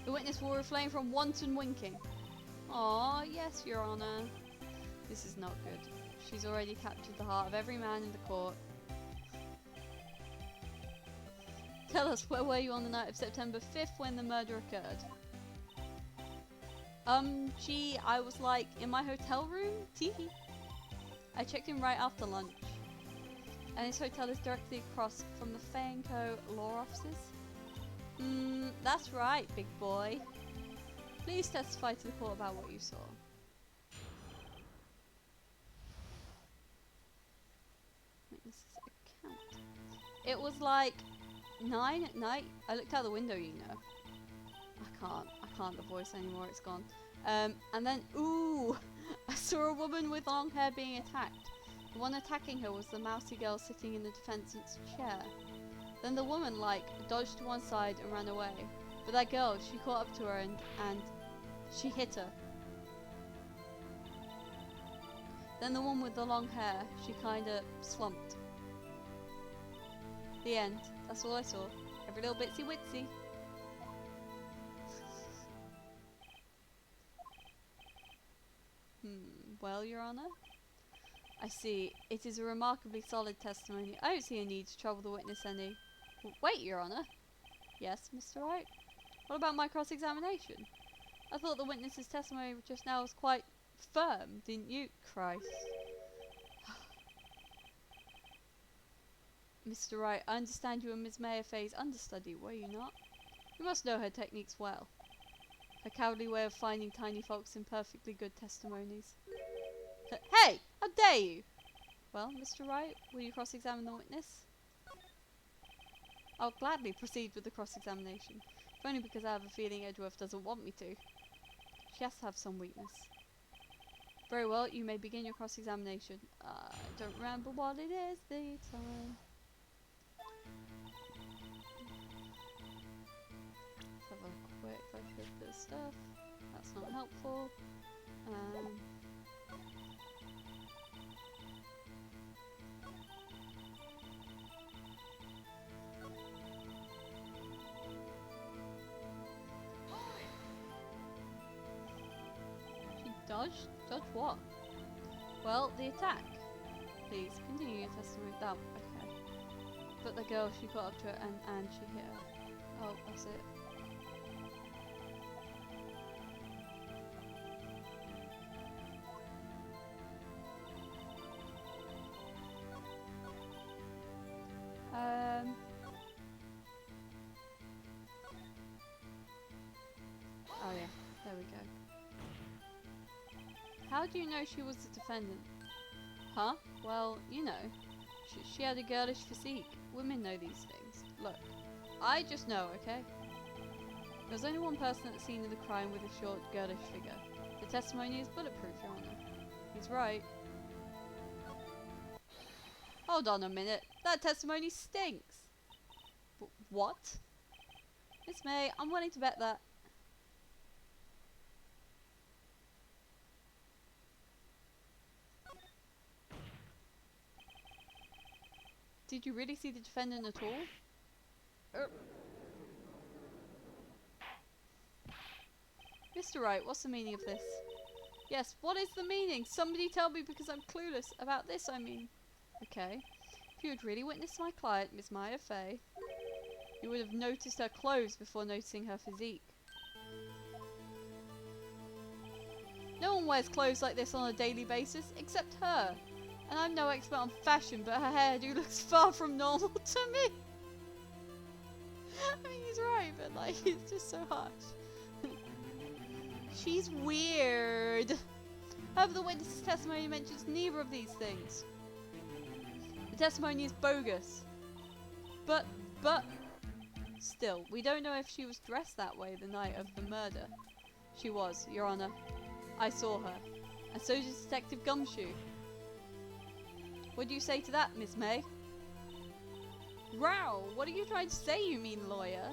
Speaker 1: The witness will refrain from wanton winking. Aw, yes, Your Honor. This is not good. She's already captured the heart of every man in the court. Tell us, where were you on the night of September 5th when the murder occurred? Gee, I was like in my hotel room? Teehee. I checked in right after lunch. And this hotel is directly across from the Fanco law offices? That's right, big boy. Please testify to the court about what you saw. Witness's account. It was like 9 at night. I looked out the window, you know. I can't the voice anymore, it's gone. And then, ooh, I saw a woman with long hair being attacked. The one attacking her was the mousy girl sitting in the defendant's chair. Then the woman, dodged to one side and ran away. But that girl, she caught up to her and she hit her. Then the one with the long hair, she kinda slumped. The end. That's all I saw. Every little bitsy witsy. Well, Your Honor? I see. It is a remarkably solid testimony. I don't see a need to trouble the witness any. Wait, Your Honor. Yes, Mr. Wright? What about my cross-examination? I thought the witness's testimony just now was quite firm, didn't you? Christ. Mr. Wright, I understand you were Ms. Mayerfay's understudy, were you not? You must know her techniques well. Her cowardly way of finding tiny faults in perfectly good testimonies. Hey! How dare you! Well, Mr. Wright, will you cross-examine the witness? I'll gladly proceed with the cross-examination, if only because I have a feeling Edgeworth doesn't want me to. She has to have some weakness. Very well, you may begin your cross-examination. I don't remember what it is the time. Let's have a quick look at this stuff. That's not helpful. Dodge? Dodge what? Well, the attack. Please, continue your testimony. Oh, okay. But the girl, she got up to her and she hit her. Oh, that's it. Oh yeah, there we go. How do you know she was the defendant? Huh? Well, you know, she had a girlish physique. Women know these things. Look, I just know, okay? There was only one person at the scene of the crime with a short, girlish figure. The testimony is bulletproof, Your Honor. He's right. Hold on a minute. That testimony stinks. What? Miss May, I'm willing to bet that. Did you really see the defendant at all? Mr. Wright, what's the meaning of this? Yes, what is the meaning? Somebody tell me because I'm clueless about this, I mean. Okay. If you had really witnessed my client, Miss Maya Fey, you would have noticed her clothes before noticing her physique. No one wears clothes like this on a daily basis, except her. And I'm no expert on fashion, but her hairdo looks far from normal to me. I mean, he's right, but like, it's just so harsh. She's weird. However, the witness's testimony mentions neither of these things. The testimony is bogus. But, still, we don't know if she was dressed that way the night of the murder. She was, Your Honor. I saw her. And so did Detective Gumshoe. What do you say to that, Miss May? Row! What are you trying to say, you mean lawyer?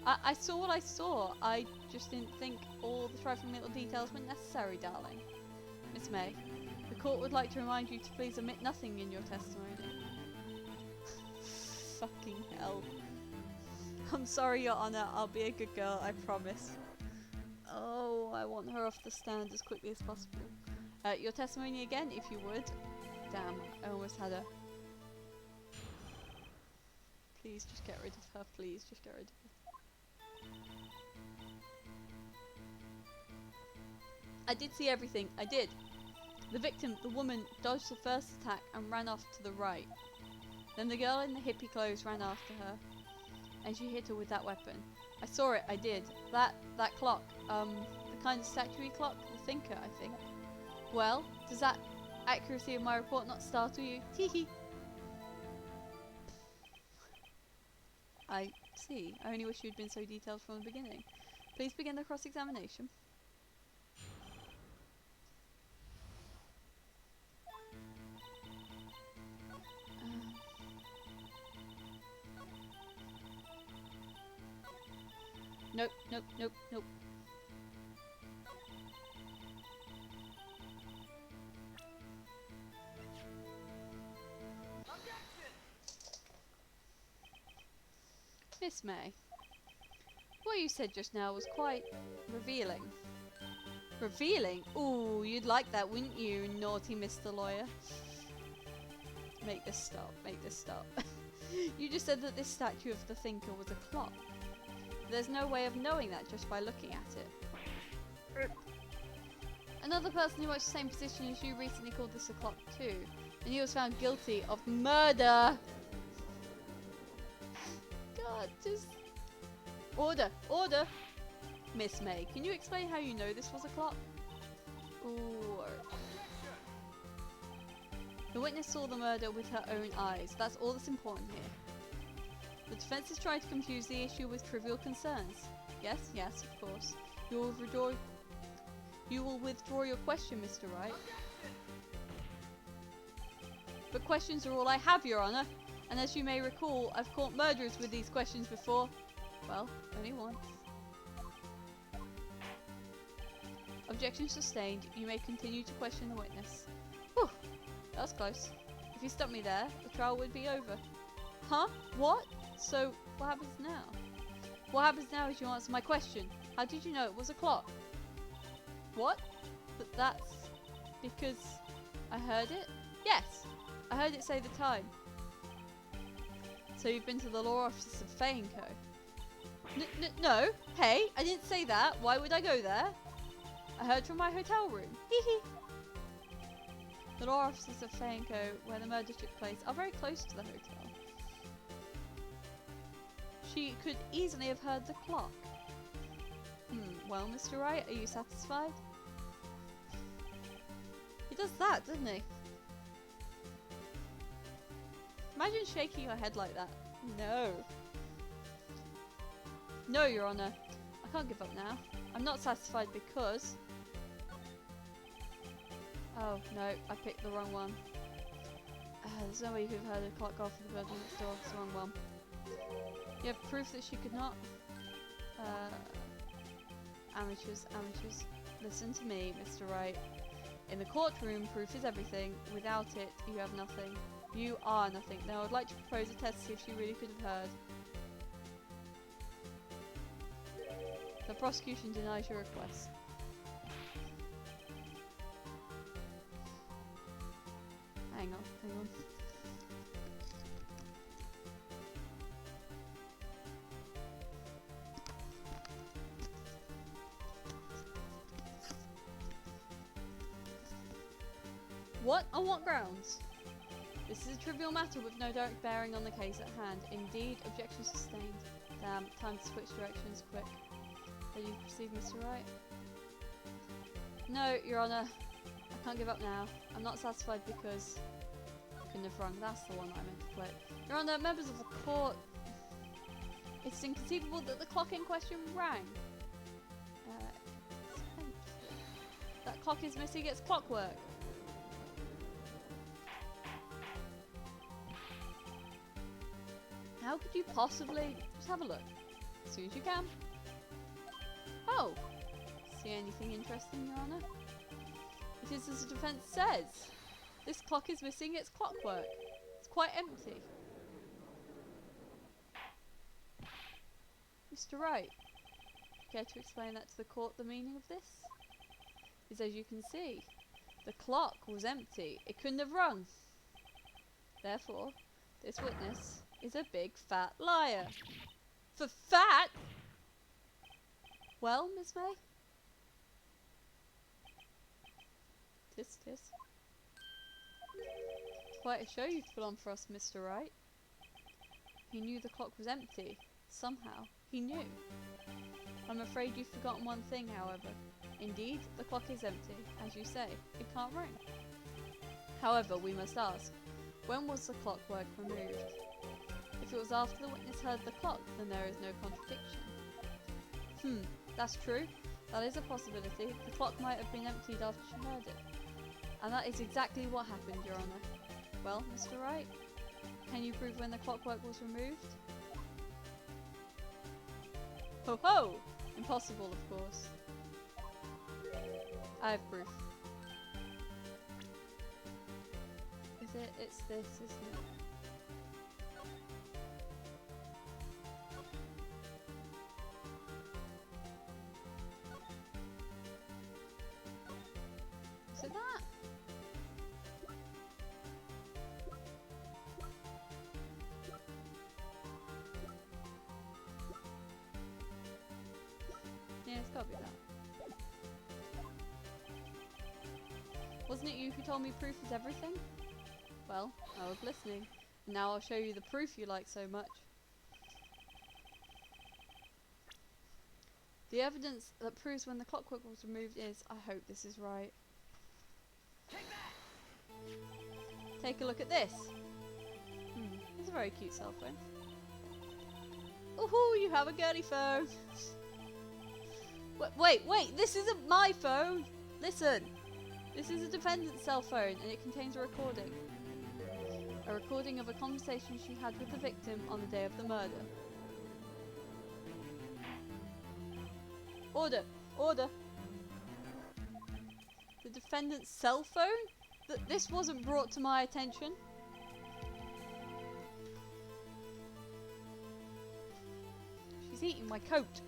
Speaker 1: I saw what I saw. I just didn't think all the trifling little details were necessary, darling. Miss May, the court would like to remind you to please omit nothing in your testimony. Fucking hell. I'm sorry, Your Honor. I'll be a good girl, I promise. Oh, I want her off the stand as quickly as possible. Your testimony again, if you would. Damn, I almost had her. Please just get rid of her, please just get rid of her. I did see everything, I did. The victim, the woman, dodged the first attack and ran off to the right. Then the girl in the hippie clothes ran after her, and she hit her with that weapon. I saw it, I did. That clock, the kind of statuary clock, the thinker, I think. Well, does that accuracy of my report not startle you? Teehee. I see. I only wish you'd been so detailed from the beginning. Please begin the cross-examination. Nope, nope, nope, nope. Miss May, what you said just now was quite revealing. Revealing? Ooh, you'd like that, wouldn't you, naughty Mr. Lawyer? Make this stop, make this stop. You just said that this statue of the thinker was a clock. There's no way of knowing that just by looking at it. Another person who watched the same position as you recently called this a clock too, and he was found guilty of murder. God, just... Order! Order! Miss May, can you explain how you know this was a clock? Ooh. The witness saw the murder with her own eyes. That's all that's important here. The defense is trying to confuse the issue with trivial concerns. Yes, yes, of course. You will withdraw your question, Mr. Wright. But questions are all I have, Your Honor. And as you may recall, I've caught murderers with these questions before. Well, only once. Objection sustained. You may continue to question the witness. Whew, that was close. If you stopped me there, the trial would be over. Huh? What? So, what happens now? What happens now is you answer my question. How did you know it was a clock? What? But that's... because I heard it? Yes, I heard it say the time. So you've been to the law office of Fayenco? No, hey, I didn't say that. Why would I go there? I heard from my hotel room. Hee hee. The law offices of Fayenco, where the murder took place, are very close to the hotel. She could easily have heard the clock. Well, Mr. Wright, are you satisfied? He does that, doesn't he? Imagine shaking your head like that. No. No, Your Honour. I can't give up now. I'm not satisfied because... Oh, no, I picked the wrong one. There's no way you could have heard a clock off in the building next door. It's the wrong one. You have proof that she could not... Amateurs. Listen to me, Mr. Wright. In the courtroom, proof is everything. Without it, you have nothing. You are nothing. Now, I'd like to propose a test to see if she really could have heard. The prosecution denies your request. Hang on. What? On what grounds? This is a trivial matter with no direct bearing on the case at hand. Indeed, objection sustained. Damn, time to switch directions quick. Will you proceed, Mr. Wright? No, Your Honour. I can't give up now. I'm not satisfied because... I couldn't have rung. That's the one I meant to click. Your Honour, members of the court... It's inconceivable that the clock in question rang. That clock is missing its clockwork. How could you possibly... Just have a look. As soon as you can. Oh! See anything interesting, Your Honour? It is as the defence says. This clock is missing its clockwork. It's quite empty. Mr. Wright, care to explain that to the court, the meaning of this? Is as you can see. The clock was empty. It couldn't have rung. Therefore, this witness is a big fat liar. For fat? Well, Miss May? Tis. Quite a show you've put on for us, Mr. Wright. He knew the clock was empty. Somehow, he knew. I'm afraid you've forgotten one thing, however. Indeed, the clock is empty. As you say, it can't ring. However, we must ask, when was the clockwork removed? If it was after the witness heard the clock, then there is no contradiction. That's true. That is a possibility. The clock might have been emptied after she heard it. And that is exactly what happened, Your Honour. Well, Mr. Wright, can you prove when the clockwork was removed? Ho ho! Impossible, of course. I have proof. Is it? It's this, isn't it? Is it that? Yeah, it's gotta be that. Wasn't it you who told me proof is everything? Well, I was listening. Now I'll show you the proof you like so much. The evidence that proves when the clockwork was removed is, I hope this is right. Take a look at this. It's a very cute cell phone. Ooh, you have a girly phone. Wait, this isn't my phone. Listen, this is a defendant's cell phone and it contains a recording. A recording of a conversation she had with the victim on the day of the murder. Order. The defendant's cell phone? This wasn't brought to my attention. She's eating my coat.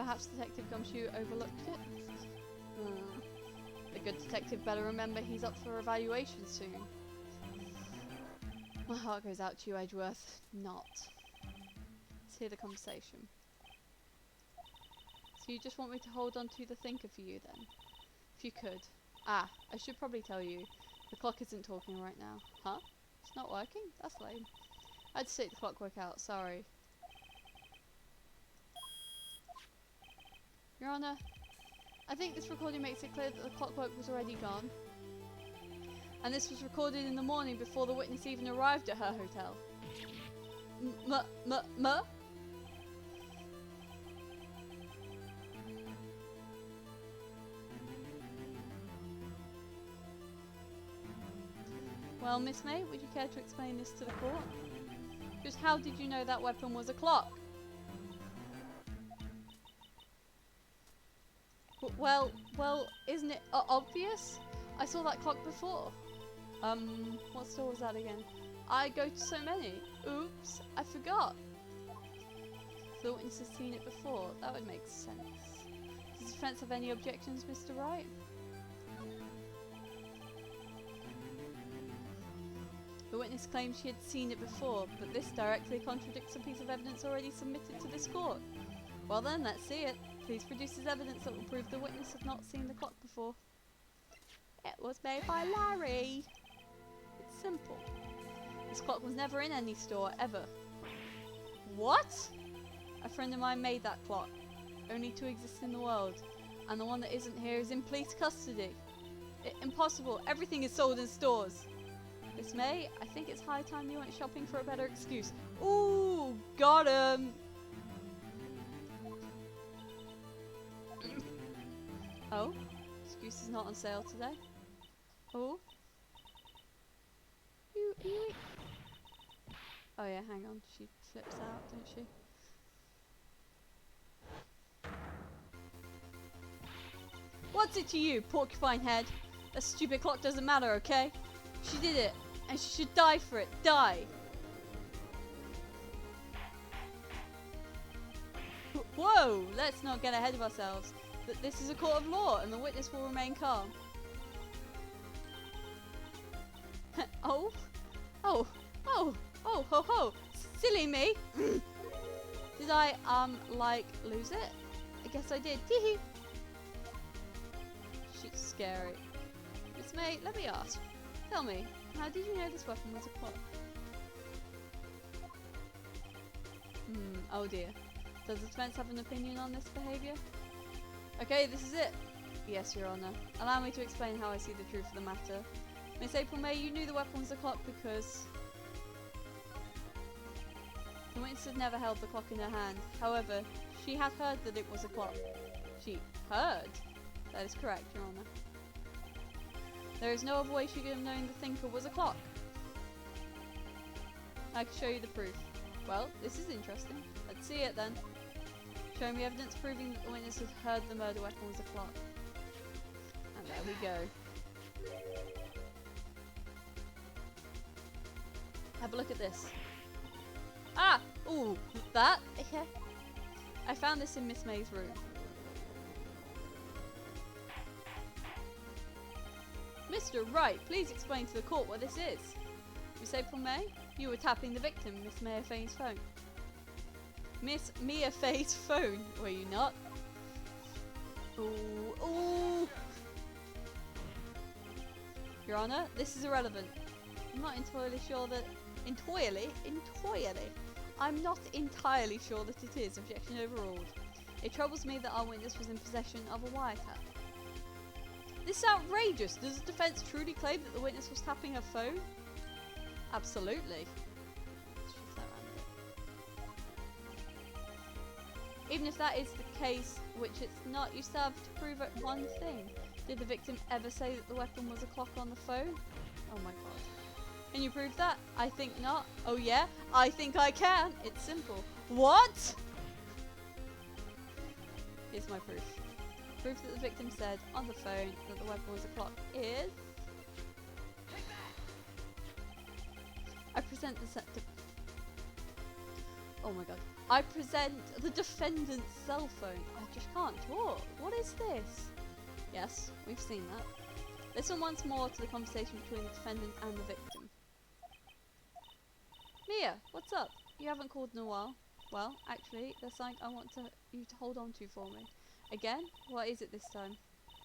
Speaker 1: Perhaps Detective Gumshoe overlooked it? The good detective better remember he's up for evaluation soon. My heart goes out to you, Edgeworth. Not. Let's hear the conversation. So you just want me to hold on to the thinker for you then? If you could. Ah, I should probably tell you. The clock isn't talking right now. Huh? It's not working? That's lame. I had to take the clockwork out, sorry. Your Honour, I think this recording makes it clear that the clockwork was already gone. And this was recorded in the morning before the witness even arrived at her hotel. Well, Miss May, would you care to explain this to the court? Just how did you know that weapon was a clock? Well, isn't it obvious? I saw that clock before. What store was that again? I go to so many. Oops, I forgot. The witness has seen it before. That would make sense. Does the defense have any objections, Mr. Wright? The witness claims she had seen it before, but this directly contradicts a piece of evidence already submitted to this court. Well then, let's see it. Please produce as evidence that will prove the witness had not seen the clock before. It was made by Larry. It's simple. This clock was never in any store, ever. What? A friend of mine made that clock. Only to exist in the world. And the one that isn't here is in police custody. Impossible. Everything is sold in stores. Miss May, I think it's high time you went shopping for a better excuse. Ooh, got him. Oh, excuse is not on sale today. Oh. Oh yeah, hang on. She flips out, don't she? What's it to you, porcupine head? That stupid clock doesn't matter, okay? She did it, and she should die for it. Die! Whoa! Let's not get ahead of ourselves. But this is a court of law, and the witness will remain calm. Oh, ho, ho. Silly me. Did I, like, lose it? I guess I did. Teehee. Shit's scary. Miss May, let me ask. Tell me, how did you know this weapon was a clock? Oh dear. Does the defense have an opinion on this behaviour? Okay, this is it. Yes, Your Honour. Allow me to explain how I see the truth of the matter. Miss April May, you knew the weapon was a clock because the witness had never held the clock in her hand. However, she had heard that it was a clock. She heard? That is correct, Your Honour. There is no other way she could have known the thinker was a clock. I can show you the proof. Well, this is interesting. Let's see it then. Show me evidence proving that the witness had heard the murder weapon was a clock. And there we go. Have a look at this. Ah! Ooh, that? Okay. I found this in Miss May's room. Mr. Wright, please explain to the court what this is. Miss April May, you were tapping the victim, Miss Mia Faye's phone. Miss Mia Faye's phone, were you not? Ooh, ooh. Your Honour, this is irrelevant. I'm not entirely sure that... Entirely? I'm not entirely sure that it is. Objection overruled. It troubles me that our witness was in possession of a wiretap. This is outrageous! Does the defence truly claim that the witness was tapping her phone? Absolutely. Let's shift that around a bit. Even if that is the case, which it's not, you still have to prove it one thing. Did the victim ever say that the weapon was a clock on the phone? Oh my god. Can you prove that? I think not. Oh yeah? I think I can. It's simple. What? Here's my proof. Proof that the victim said on the phone that the weapon was a clock is... I present the Oh my god. I present the defendant's cell phone. I just can't talk. What is this? Yes, we've seen that. Listen once more to the conversation between the defendant and the victim. Mia, what's up? You haven't called in a while. Well, actually, there's something I want you to hold on to for me. Again? What is it this time?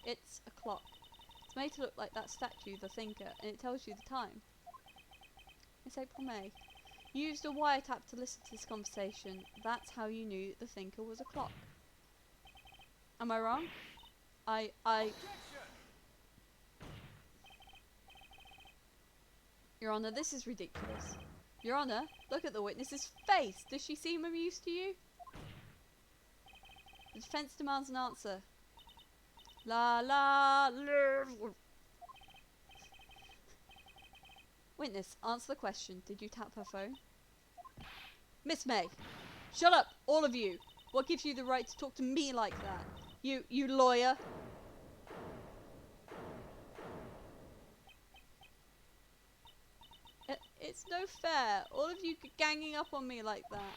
Speaker 1: It's a clock. It's made to look like that statue, the thinker, and it tells you the time. Miss April May. You used a wiretap to listen to this conversation. That's how you knew the thinker was a clock. Am I wrong? Your Honour, this is ridiculous. Your Honour, look at the witness's face. Does she seem amused to you? The defence demands an answer. La la la. Witness, answer the question. Did you tap her phone? Miss May, shut up, all of you. What gives you the right to talk to me like that? You lawyer. It's no fair. All of you ganging up on me like that.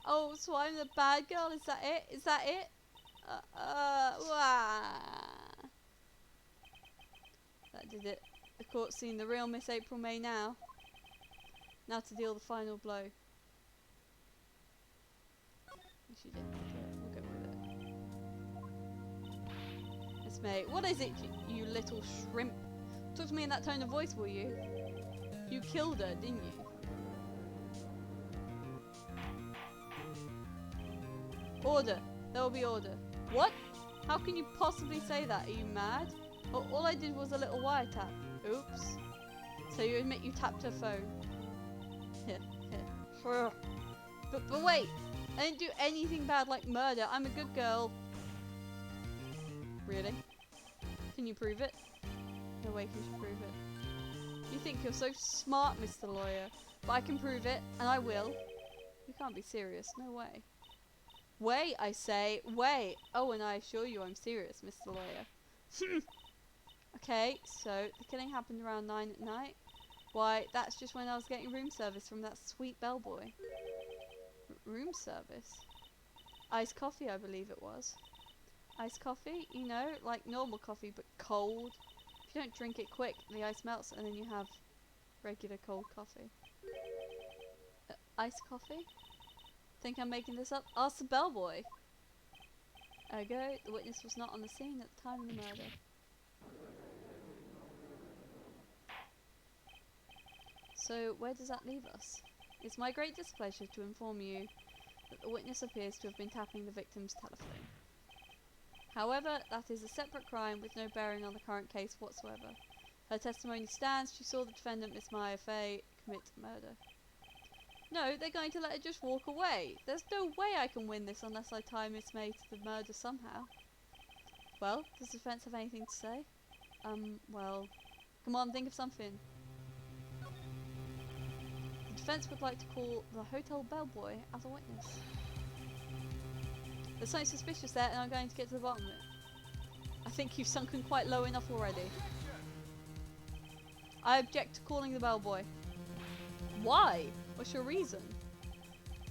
Speaker 1: Oh, so I'm the bad girl? Is that it? Is that it? That did it. The court's seen the real Miss April May now. Now to deal the final blow. She did. We'll go with it. Miss May, what is it, you little shrimp? Talk to me in that tone of voice, will you? You killed her, didn't you? Order. There will be order. What? How can you possibly say that? Are you mad? All I did was a little wiretap. Oops. So you admit you tapped her phone? But wait! I didn't do anything bad like murder. I'm a good girl. Really? Can you prove it? No way can you prove it. You think you're so smart, Mr. Lawyer. But I can prove it, and I will. You can't be serious. No way. Wait, I say. Wait. Oh, and I assure you I'm serious, Mr. Lawyer. Okay, so the killing happened around 9 at night. Why, that's just when I was getting room service from that sweet bellboy. Room service? Iced coffee, I believe it was. Iced coffee? You know, like normal coffee, but cold. If you don't drink it quick, the ice melts and then you have regular cold coffee. Iced coffee? Think I'm making this up? Ask the bellboy. Ergo, the witness was not on the scene at the time of the murder. So, where does that leave us? It's my great displeasure to inform you that the witness appears to have been tapping the victim's telephone. However, that is a separate crime with no bearing on the current case whatsoever. Her testimony stands. She saw the defendant, Miss Maya Fay, commit murder. No, they're going to let her just walk away. There's no way I can win this unless I tie Miss May to the murder somehow. Well, does the defence have anything to say? Well, come on, think of something. The defence would like to call the hotel bellboy as a witness. There's something suspicious there and I'm going to get to the bottom of it. I think you've sunken quite low enough already. I object to calling the bellboy. Why? What's your reason?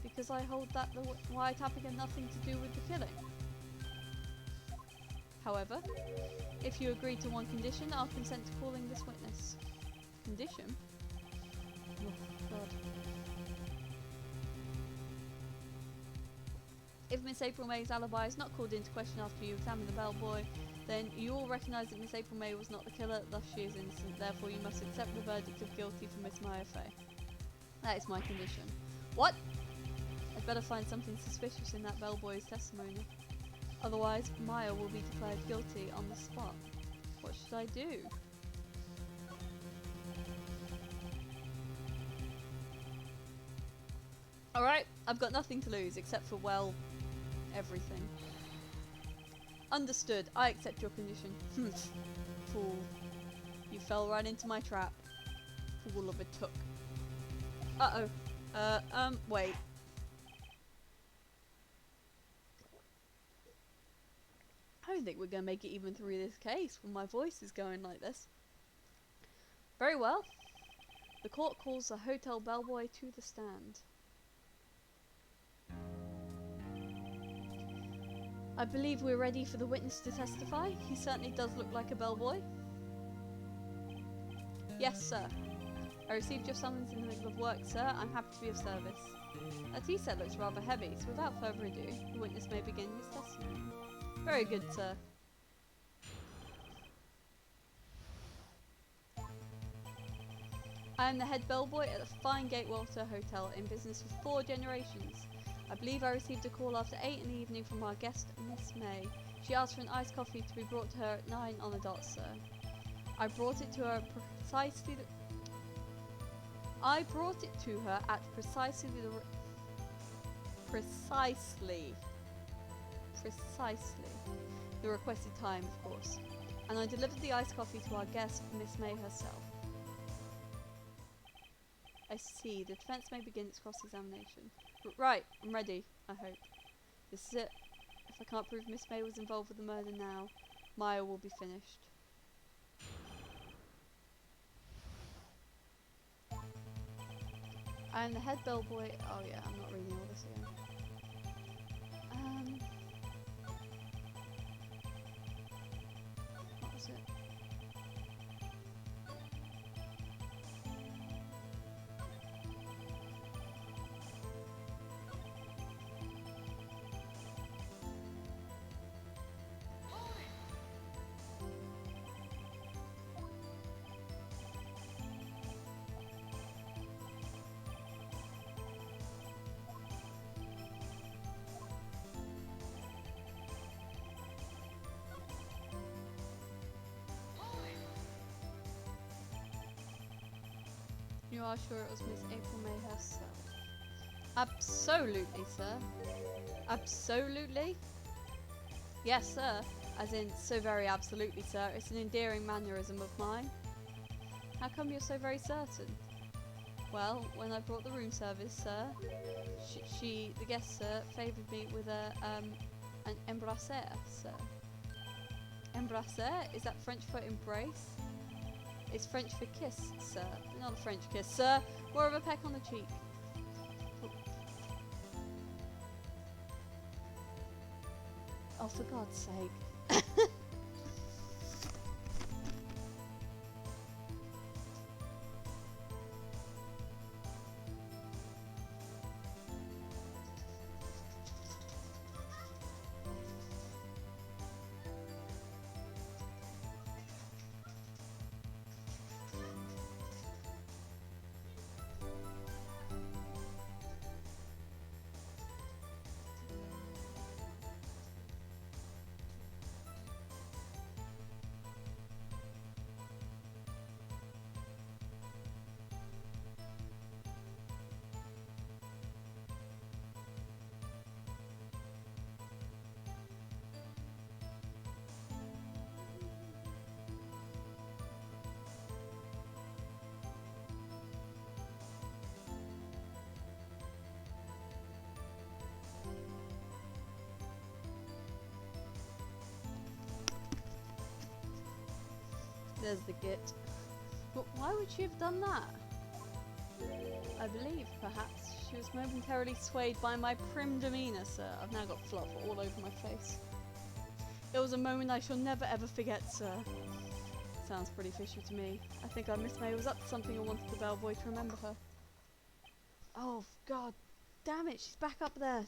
Speaker 1: Because I hold that the wiretapping had nothing to do with the killing. However, if you agree to one condition, I'll consent to calling this witness. Condition? Oh, God. If Miss April May's alibi is not called into question after you examine the bellboy, then you all recognise that Miss April May was not the killer, thus she is innocent. Therefore you must accept the verdict of guilty for Miss Maya Fay. That is my condition. What? I'd better find something suspicious in that bellboy's testimony. Otherwise, Maya will be declared guilty on the spot. What should I do? Alright, I've got nothing to lose except for, well, everything. Understood. I accept your condition. Fool. You fell right into my trap. Fool of a took. Uh-oh. Wait. I don't think we're going to make it even through this case when my voice is going like this. Very well. The court calls the hotel bellboy to the stand. I believe we're ready for the witness to testify. He certainly does look like a bellboy. Yes, sir. I received your summons in the middle of work, sir. I'm happy to be of service. That tea set looks rather heavy, so without further ado, the witness may begin his testimony. Very good, sir. I am the head bellboy at the fine Gatewater Hotel, in business for 4 generations. I believe I received a call after 8 in the evening from our guest, Miss May. She asked for an iced coffee to be brought to her at 9 on the dot, sir. I brought it to her at precisely the requested time, of course. And I delivered the iced coffee to our guest, Miss May herself. I see. The defence may begin its cross-examination. Right, I'm ready, I hope. This is it. If I can't prove Miss May was involved with the murder now, Maya will be finished. I am the head bellboy. Oh yeah, I'm not reading all this again. What was it? You are sure it was Miss April May herself? Absolutely, sir. Absolutely? Yes, sir. As in, so very absolutely, sir. It's an endearing mannerism of mine. How come you're so very certain? Well, when I brought the room service, sir, the guest, sir, favoured me with an embrasser, sir. Embrasser? Is that French for embrace? It's French for kiss, sir. Not a French kiss, sir. More of a peck on the cheek. Oh, for God's sake. There's the git. But why would she have done that? I believe, perhaps, she was momentarily swayed by my prim demeanour, sir. I've now got fluff all over my face. It was a moment I shall never ever forget, sir. Sounds pretty fishy to me. I think our Miss May was up to something and wanted the bellboy to remember her. Oh, God damn it, she's back up there.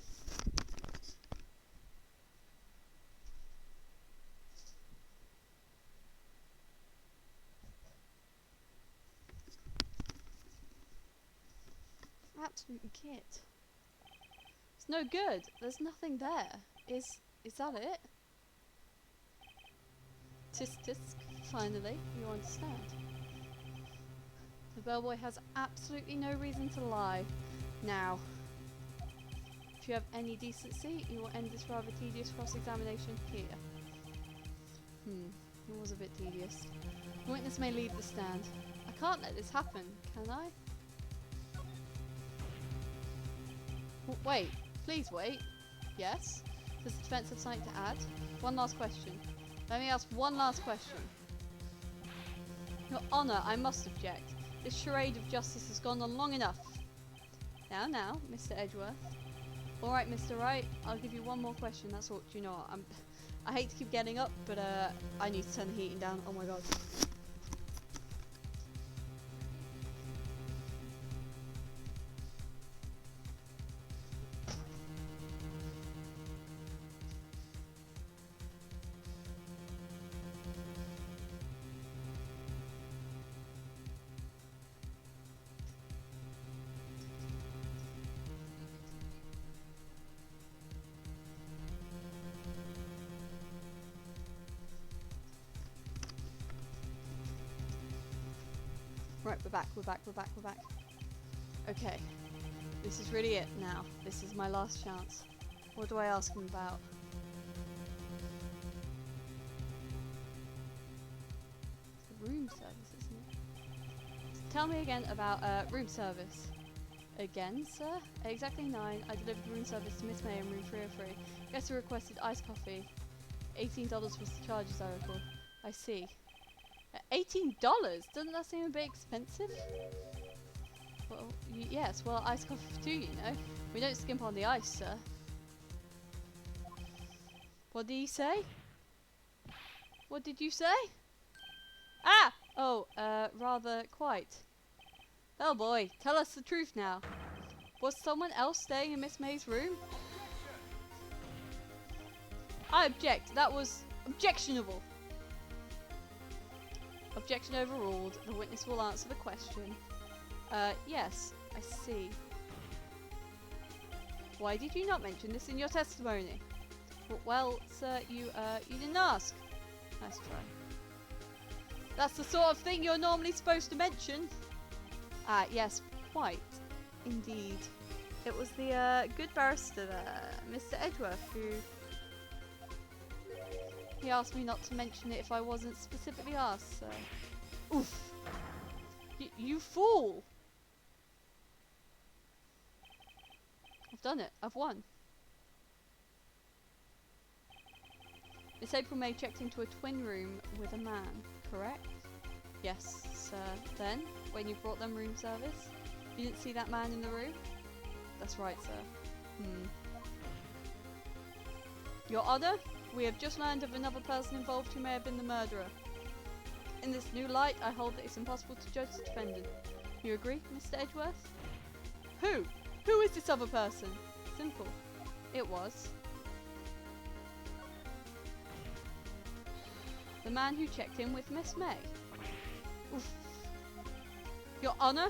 Speaker 1: Absolute git. It's no good. There's nothing there. Is that it? Tisk tisk. Finally, you understand. The bellboy has absolutely no reason to lie. Now, if you have any decency, you will end this rather tedious cross-examination here. It was a bit tedious. The witness may leave the stand. I can't let this happen, can I? Wait, please wait. Yes? Does the defence have something to add? One last question. Let me ask one last question. Your Honour, I must object. This charade of justice has gone on long enough. Now, Mr. Edgeworth. Alright, Mr. Wright, I'll give you one more question, that's all. Do you know what? I hate to keep getting up, but I need to turn the heating down. Oh my god. Right, we're back, we're back, we're back, we're back. Okay. This is really it now. This is my last chance. What do I ask him about? The room service, isn't it? Tell me again about room service. Again, sir? At exactly 9, I delivered room service to Miss May in room 303. Guest who requested iced coffee. $18 was the charge, as I recall. I see. $18? Doesn't that seem a bit expensive? Well, yes, well, iced coffee too, you know. We don't skimp on the ice, sir. What did he say? What did you say? Ah! Oh, rather quite. Oh boy, tell us the truth now. Was someone else staying in Miss May's room? I object. That was objectionable. Objection overruled. The witness will answer the question. Yes, I see. Why did you not mention this in your testimony? Well, sir, you didn't ask. Nice try. That's the sort of thing you're normally supposed to mention. Ah, yes, quite. Indeed. It was the, good barrister there, Mr. Edgeworth, who... He asked me not to mention it if I wasn't specifically asked, so... Oof! You fool! I've done it. I've won. Miss April May checked into a twin room with a man, correct? Yes, sir. Then, when you brought them room service, you didn't see that man in the room? That's right, sir. Your Honour, we have just learned of another person involved who may have been the murderer. In this new light, I hold that it's impossible to judge the defendant. You agree, Mr. Edgeworth? Who? Who is this other person? Simple. It was the man who checked in with Miss May. Oof. Your Honour,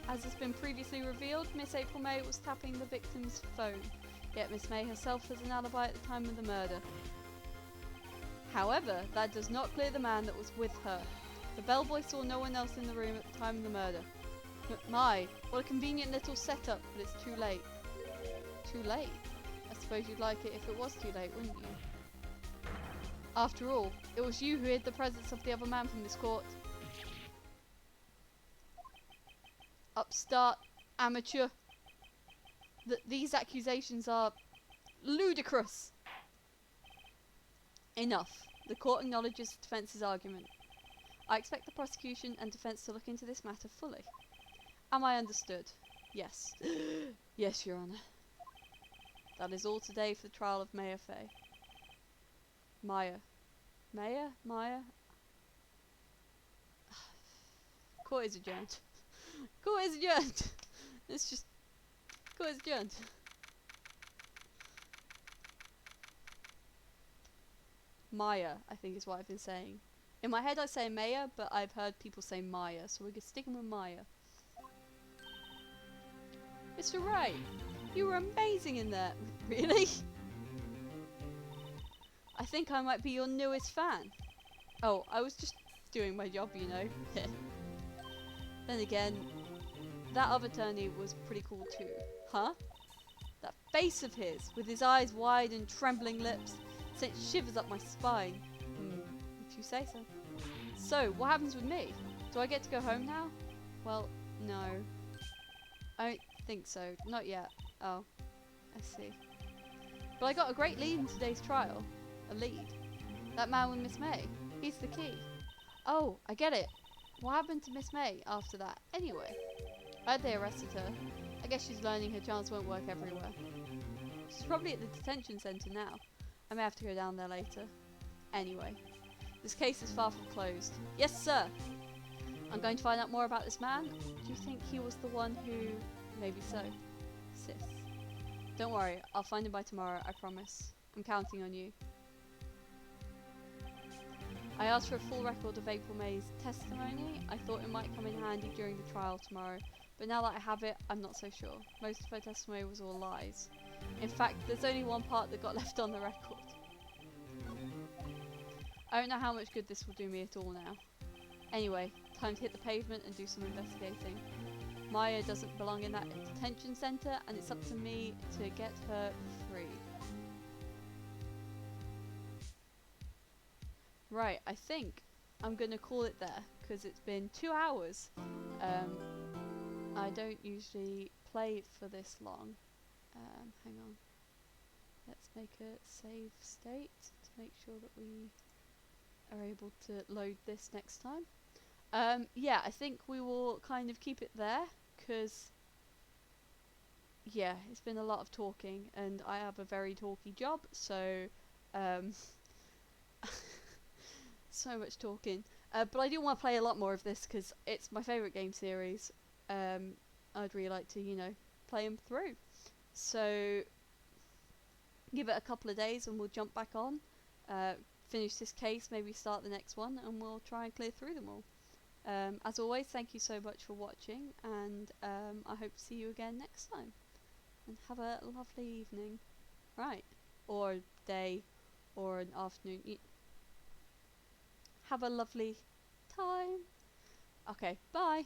Speaker 1: as has been previously revealed, Miss April May was tapping the victim's phone, yet Miss May herself has an alibi at the time of the murder. However, that does not clear the man that was with her. The bellboy saw no one else in the room at the time of the murder. My, what a convenient little setup, but it's too late. Too late? I suppose you'd like it if it was too late, wouldn't you? After all, it was you who hid the presence of the other man from this court. Upstart, amateur. These accusations are ludicrous. Enough. The court acknowledges the defence's argument. I expect the prosecution and defense to look into this matter fully. Am I understood? Yes. Yes, Your Honour. That is all today for the trial of Mayor Fay. Maya. Mayor? Maya? Court is adjourned. Court is adjourned. It's just... Court is adjourned. Maya, I think is what I've been saying. In my head I say Maya, but I've heard people say Maya, so we're sticking with Maya. Mr. Wright, you were amazing in that. Really? I think I might be your newest fan. Oh, I was just doing my job, you know. Then again, that other attorney was pretty cool too. Huh? That face of his, with his eyes wide and trembling lips, sent shivers up my spine. If you say so. So, what happens with me? Do I get to go home now? Well, no. I don't think so. Not yet. Oh, I see. But I got a great lead in today's trial. A lead. That man with Miss May. He's the key. Oh, I get it. What happened to Miss May after that? Anyway, I heard they arrested her. I guess she's learning her chance won't work everywhere. She's probably at the detention centre now. I may have to go down there later. Anyway, this case is far from closed. Yes, sir! I'm going to find out more about this man. Do you think he was the one who... Maybe so. Sis. Don't worry, I'll find him by tomorrow, I promise. I'm counting on you. I asked for a full record of April May's testimony. I thought it might come in handy during the trial tomorrow, but now that I have it, I'm not so sure. Most of her testimony was all lies. In fact, there's only one part that got left on the record. I don't know how much good this will do me at all now. Anyway, time to hit the pavement and do some investigating. Maya doesn't belong in that detention centre, and it's up to me to get her free. Right, I think I'm gonna call it there, because it's been 2 hours. I don't usually play for this long. Hang on. Let's make a save state to make sure that we are able to load this next time. Yeah, I think we will kind of keep it there, because yeah, it's been a lot of talking, and I have a very talky job, so so much talking. But I do want to play a lot more of this, because it's my favourite game series. I'd really like to, you know, play them through. So give it a couple of days and we'll jump back on, finish this case, maybe start the next one, and we'll try and clear through them all. As always, thank you so much for watching, and I hope to see you again next time. And have a lovely evening. Right. Or day, or an afternoon. Have a lovely time. Okay, bye.